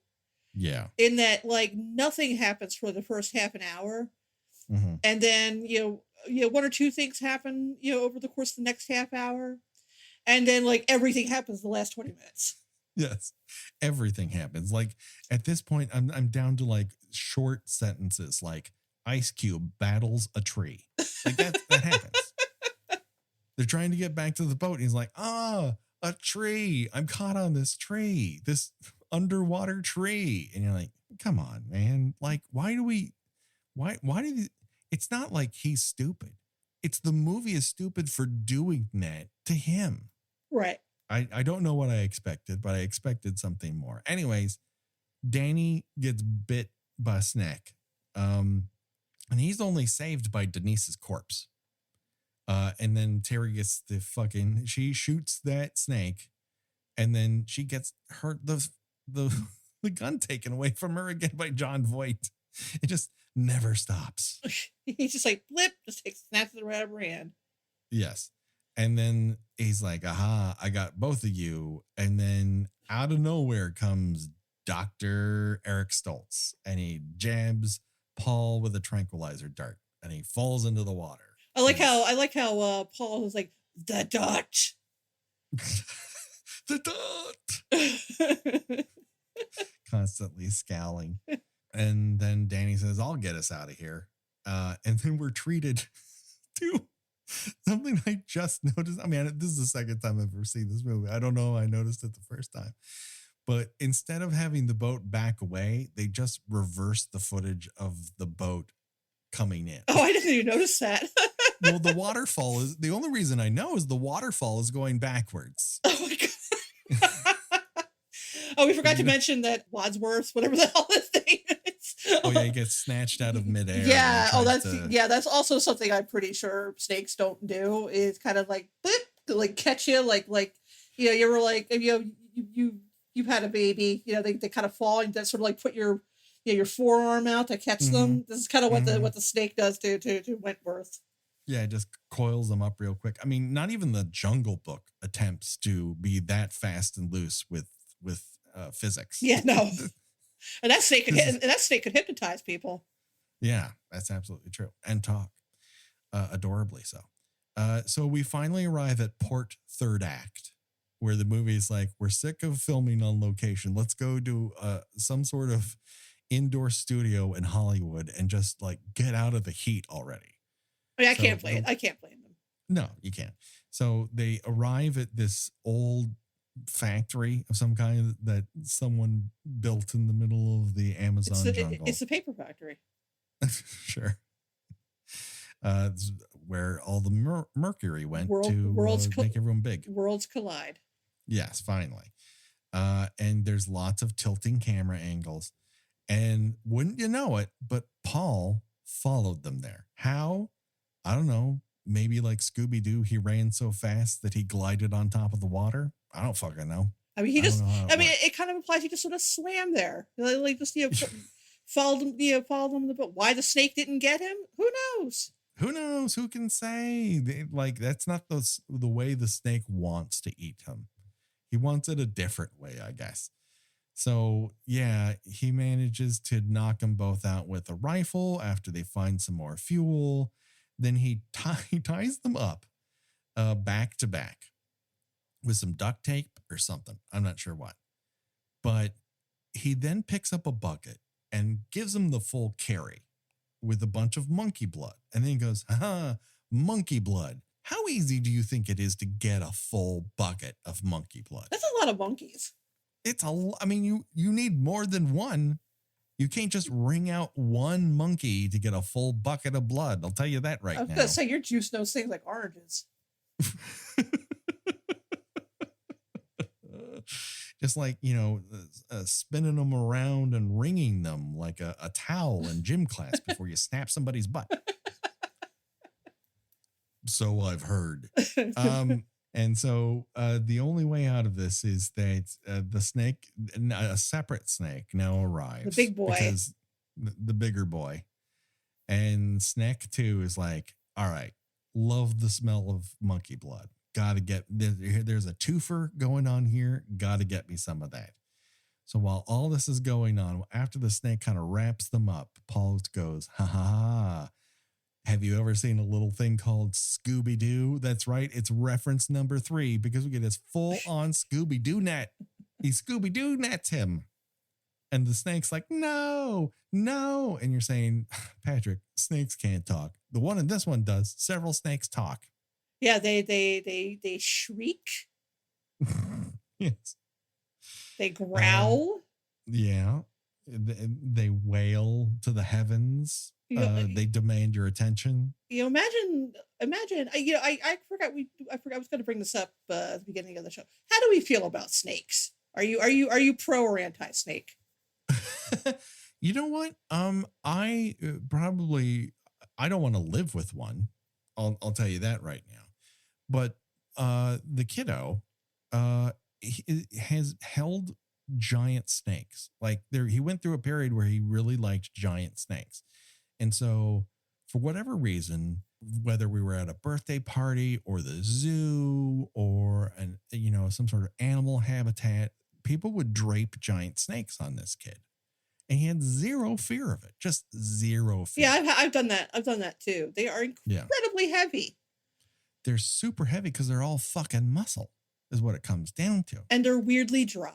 Yeah. In that, like, nothing happens for the first half an hour. Mm-hmm. And then, you know, one or two things happen, you know, over the course of the next half hour. And then, like, everything happens the last 20 minutes. Yes. Everything happens. Like, at this point, I'm down to, like, short sentences, like, Ice Cube battles a tree. Like, that happens. They're trying to get back to the boat. And he's like, a tree. I'm caught on this tree. This underwater tree. And you're like, come on, man. Like, why do it's not like he's stupid. It's the movie is stupid for doing that to him. Right. I don't know what I expected, but I expected something more. Anyways, Danny gets bit by a snake. And he's only saved by Denise's corpse. And then Terry gets she shoots that snake and then she gets the gun taken away from her again by John Voight. It just never stops. He's just like, blip, just snaps it right out of her hand. Yes. And then he's like, aha, I got both of you. And then out of nowhere comes Dr. Eric Stoltz and he jabs Paul with a tranquilizer dart and he falls into the water. I like how Paul was like, the dot. The dot. constantly scowling. And then Danny says, I'll get us out of here. And then we're treated to something I just noticed. I mean, this is the second time I've ever seen this movie. I don't know. I noticed it the first time. But instead of having the boat back away, they just reversed the footage of the boat coming in. Oh, I didn't even notice that. Well, the waterfall is the only reason I know is the waterfall is going backwards. Oh my God. Oh, we forgot to mention that Wadsworth, whatever the hell his name is. Oh yeah, he gets snatched out of midair. Yeah. Oh, that's also something I'm pretty sure snakes don't do. Is kind of like boop, to like catch you, like you ever like you've had a baby, they kind of fall and that sort of like put your forearm out to catch them. This is kind of what the snake does to Wentworth. Yeah, it just coils them up real quick. I mean, not even the Jungle Book attempts to be that fast and loose with physics. Yeah, no. And that snake could hypnotize people. Yeah, that's absolutely true. And talk. Adorably so. So we finally arrive at Port Third Act, where the movie is like, we're sick of filming on location. Let's go do some sort of indoor studio in Hollywood and just like get out of the heat already. I mean, I can't blame them. No, you can't. So they arrive at this old factory of some kind that someone built in the middle of the Amazon jungle. It's a paper factory. Sure. Where all the mercury went to make everyone big. Worlds collide. Yes, finally. And there's lots of tilting camera angles. And wouldn't you know it, but Paul followed them there. How? I don't know. Maybe like Scooby-Doo, he ran so fast that he glided on top of the water. I don't fucking know. I mean, it kind of implies he just sort of swam there. Like just, followed them in the boat. Why the snake didn't get him? Who knows? Who knows? Who can say? That's not the way the snake wants to eat him. He wants it a different way, I guess. So, yeah, he manages to knock them both out with a rifle after they find some more fuel. Then he ties them up back to back with some duct tape or something. I'm not sure what. But he then picks up a bucket and gives them the full carry with a bunch of monkey blood. And then he goes, monkey blood. How easy do you think it is to get a full bucket of monkey blood? That's a lot of monkeys. I mean, you need more than one. You can't just wring out one monkey to get a full bucket of blood. I'll tell you that right now. I was going to say, your juice knows things like oranges. Just like, spinning them around and wringing them like a towel in gym class before you snap somebody's butt. So I've heard. And so the only way out of this is that the snake, a separate snake now arrives. The big boy. Because the bigger boy. And Snake 2 is like, all right, love the smell of monkey blood. Got to get, there's a twofer going on here. Got to get me some of that. So while all this is going on, after the snake kind of wraps them up, Paul goes, ha ha ha. Have you ever seen a little thing called Scooby-Doo? That's right. It's reference number 3 because we get this full-on Scooby-Doo net. He Scooby-Doo nets him. And the snake's like, no. And you're saying, Patrick, snakes can't talk. The one in this one does. Several snakes talk. Yeah, they shriek. Yes. They growl. Yeah. They wail to the heavens. They demand your attention. Imagine. I forgot I was going to bring this up at the beginning of the show. How do we feel about snakes? Are you pro or anti snake? You know what? I don't want to live with one. I'll tell you that right now. But the kiddo he has held giant snakes. Like he went through a period where he really liked giant snakes. And so for whatever reason, whether we were at a birthday party or the zoo or some sort of animal habitat, people would drape giant snakes on this kid. And he had zero fear of it, just zero fear. Yeah, I've done that. I've done that too. They are incredibly heavy. They're super heavy because they're all fucking muscle is what it comes down to. And they're weirdly dry.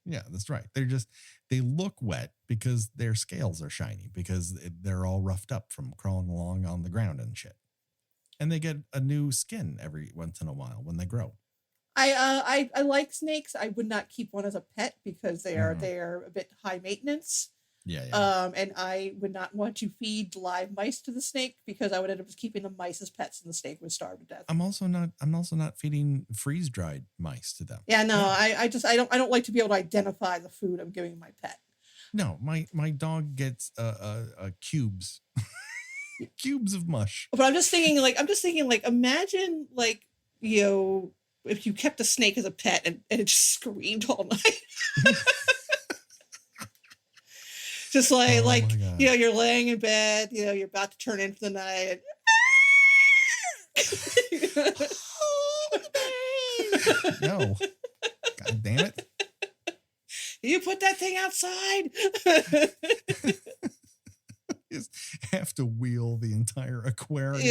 Yeah, that's right. They look wet because their scales are shiny because they're all roughed up from crawling along on the ground and shit. And they get a new skin every once in a while when they grow. I like snakes. I would not keep one as a pet because they are a bit high maintenance. Yeah, yeah. And I would not want to feed live mice to the snake because I would end up just keeping the mice as pets and the snake would starve to death. I'm also not feeding freeze dried mice to them. Yeah, no. I don't like to be able to identify the food I'm giving my pet. No, my dog gets cubes, cubes of mush. But I'm just thinking like imagine like, if you kept a snake as a pet and it just screamed all night. Just like you're laying in bed, you're about to turn in for the night. No, god damn it! You put that thing outside. Just have to wheel the entire aquarium.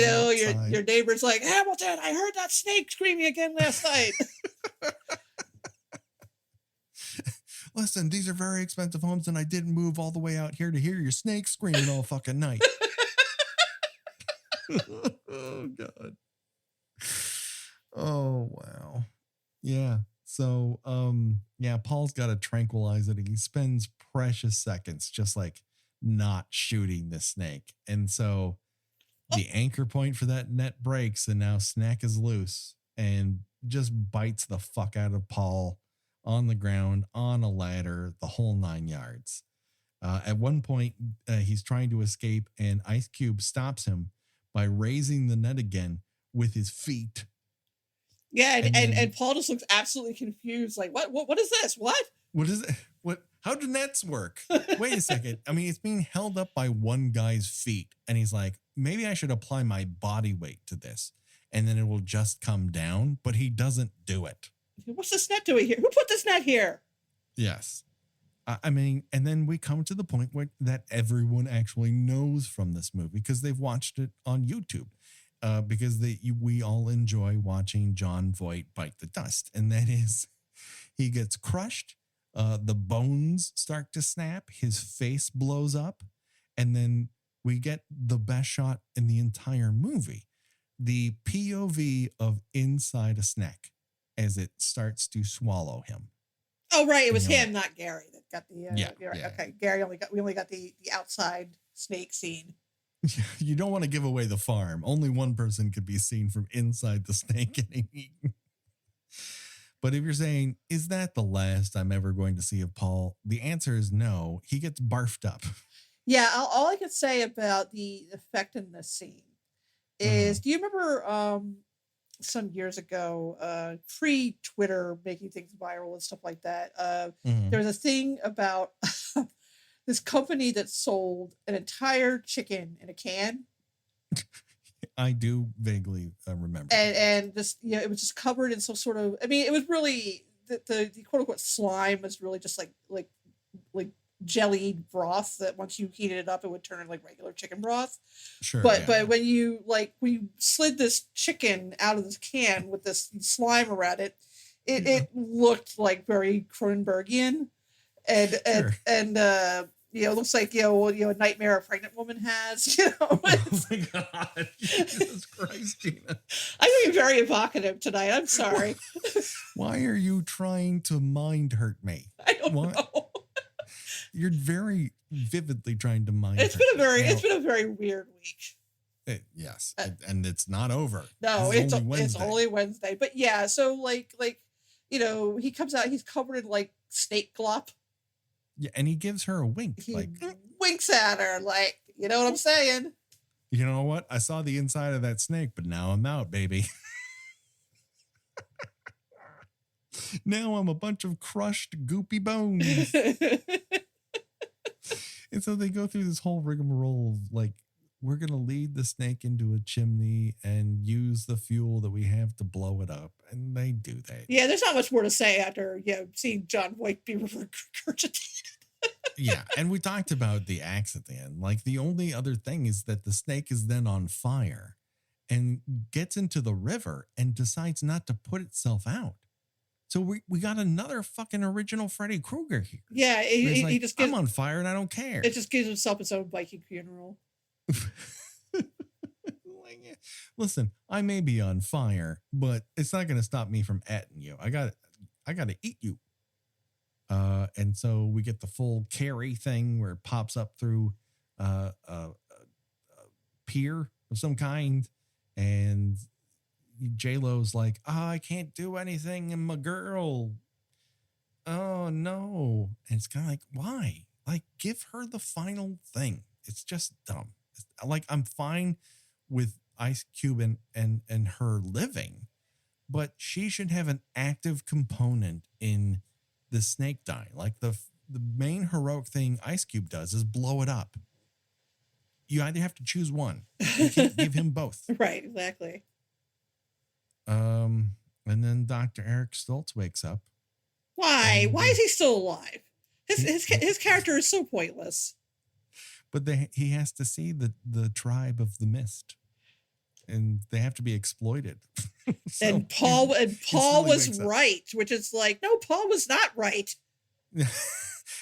Your neighbor's like, Hamilton, I heard that snake screaming again last night. Listen, these are very expensive homes, and I didn't move all the way out here to hear your snake screaming all fucking night. Oh, God. Oh, wow. Yeah. So, Paul's got to tranquilize it. He spends precious seconds just like not shooting the snake. And so the anchor point for that net breaks, and now Snack is loose and just bites the fuck out of Paul on the ground, on a ladder, the whole 9 yards. At one point, he's trying to escape, and Ice Cube stops him by raising the net again with his feet. Yeah, and Paul just looks absolutely confused. Like, what is this? What is it? How do nets work? Wait a second. I mean, it's being held up by one guy's feet, and he's like, maybe I should apply my body weight to this, and then it will just come down, but he doesn't do it. What's this net doing here? Who put this net here? Yes. I mean, and then we come to the point that everyone actually knows from this movie because they've watched it on YouTube. Because we all enjoy watching John Voight bite the dust. And that is, he gets crushed. The bones start to snap. His face blows up. And then we get the best shot in the entire movie. The POV of inside a snake as it starts to swallow him. Oh, right. It was him, not Gary, that got the. Yeah. Okay. Gary we only got the outside snake scene. You don't want to give away the farm. Only one person could be seen from inside the snake getting eaten. But if you're saying, is that the last I'm ever going to see of Paul? The answer is no. He gets barfed up. Yeah. All I could say about the effect in this scene is, do you remember some years ago, pre-Twitter making things viral and stuff like that? There was a thing about this company that sold an entire chicken in a can. I do vaguely remember. And this, it was just covered in some sort of, I mean, it was really, the quote unquote slime was really just like jellied broth that once you heated it up, it would turn into like regular chicken broth. Sure. But when you slid this chicken out of this can with this slime around it, it looked like very Cronenbergian. And it looks like a nightmare a pregnant woman has. Oh my God, Jesus Christ, Gina! I'm being very evocative tonight. I'm sorry. Why are you trying to mind hurt me? I don't know. You're very vividly trying to mind. It's been a very weird week. Yes, and it's not over. No, it's only Wednesday. But yeah, so he comes out, he's covered in like snake glop. Yeah, and he gives her a wink. He winks at her, like, you know what I'm saying? You know what? I saw the inside of that snake, but now I'm out, baby. Now I'm a bunch of crushed, goopy bones. And so they go through this whole rigmarole of like, we're going to lead the snake into a chimney and use the fuel that we have to blow it up. And they do that. Yeah, there's not much more to say after seeing John Voight be regurgitated. Yeah, and we talked about the axe at the end. Like, the only other thing is that the snake is then on fire and gets into the river and decides not to put itself out. So we got another fucking original Freddy Krueger here. Yeah, He's like, he just gives, I'm on fire and I don't care. it just gives himself its own Viking funeral. Like, listen, I may be on fire, but it's not going to stop me from atting you. I got to eat you. And so we get the full Carrie thing where it pops up through a pier of some kind, and J-Lo's like, I can't do anything, and my girl. Oh no. And it's kind of like, why? Like, give her the final thing. It's just dumb. Like, I'm fine with Ice Cube and her living, but she should have an active component in the snake dying. Like, the main heroic thing Ice Cube does is blow it up. You either have to choose one. You can't give him both. Right, exactly. And then Dr. Eric Stoltz wakes up. Why? Why is he still alive? His character is so pointless. But he has to see the tribe of the mist, and they have to be exploited. So and Paul was up. right, which is like, no, Paul was not right.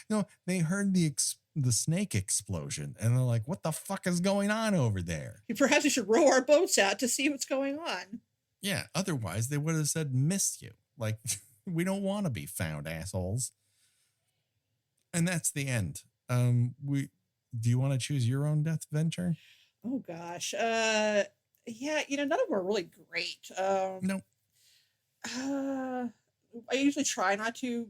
No, they heard the snake explosion, and they're like, "What the fuck is going on over there?" Perhaps we should row our boats out to see what's going on. Yeah, otherwise they would have said, "Missed you." Like, we don't want to be found, assholes. And that's the end. Do you want to choose your own death venture? Oh gosh. Yeah, none of them are really great. No. I usually try not to.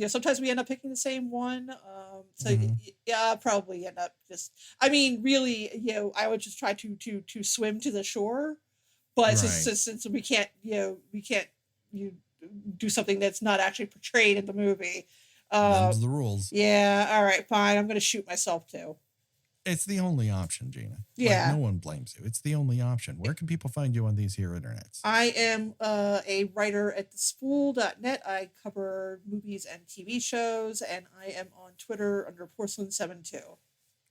Sometimes we end up picking the same one. Yeah, I'll probably end up just. I mean, really, I would just try to swim to the shore, but Right. since we can't, do something that's not actually portrayed in the movie. Them's the rules. Yeah. All right. Fine. I'm going to shoot myself too. It's the only option, Gina. Yeah. Like, no one blames you. It's the only option. Where can people find you on these here internets? I am a writer at thespool.net. I cover movies and TV shows, and I am on Twitter under Porcelain72.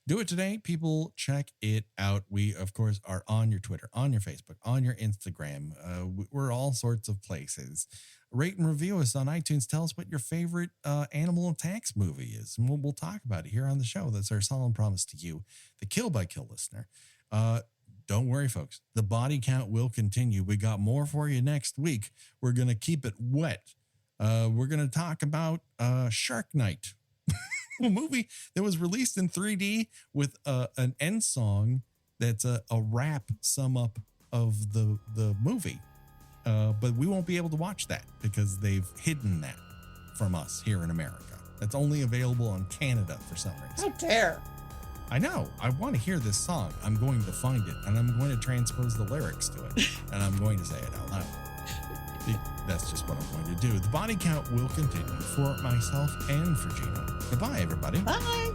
Do it today. People, check it out. We, of course, are on your Twitter, on your Facebook, on your Instagram. We're all sorts of places. Rate and review us on iTunes. Tell us what your favorite Animal Attacks movie is, and we'll talk about it here on the show. That's our solemn promise to you, the Kill by Kill listener. Don't worry, folks. The body count will continue. We got more for you next week. We're going to keep it wet. We're going to talk about Shark Night, a movie that was released in 3D with an end song that's a rap sum up of the movie. But we won't be able to watch that because they've hidden that from us here in America. That's only available in Canada for some reason. How dare. I know. I want to hear this song. I'm going to find it, and I'm going to transpose the lyrics to it, and I'm going to say it out loud. That's just what I'm going to do. The body count will continue for myself and for Gina. Goodbye, everybody. Bye.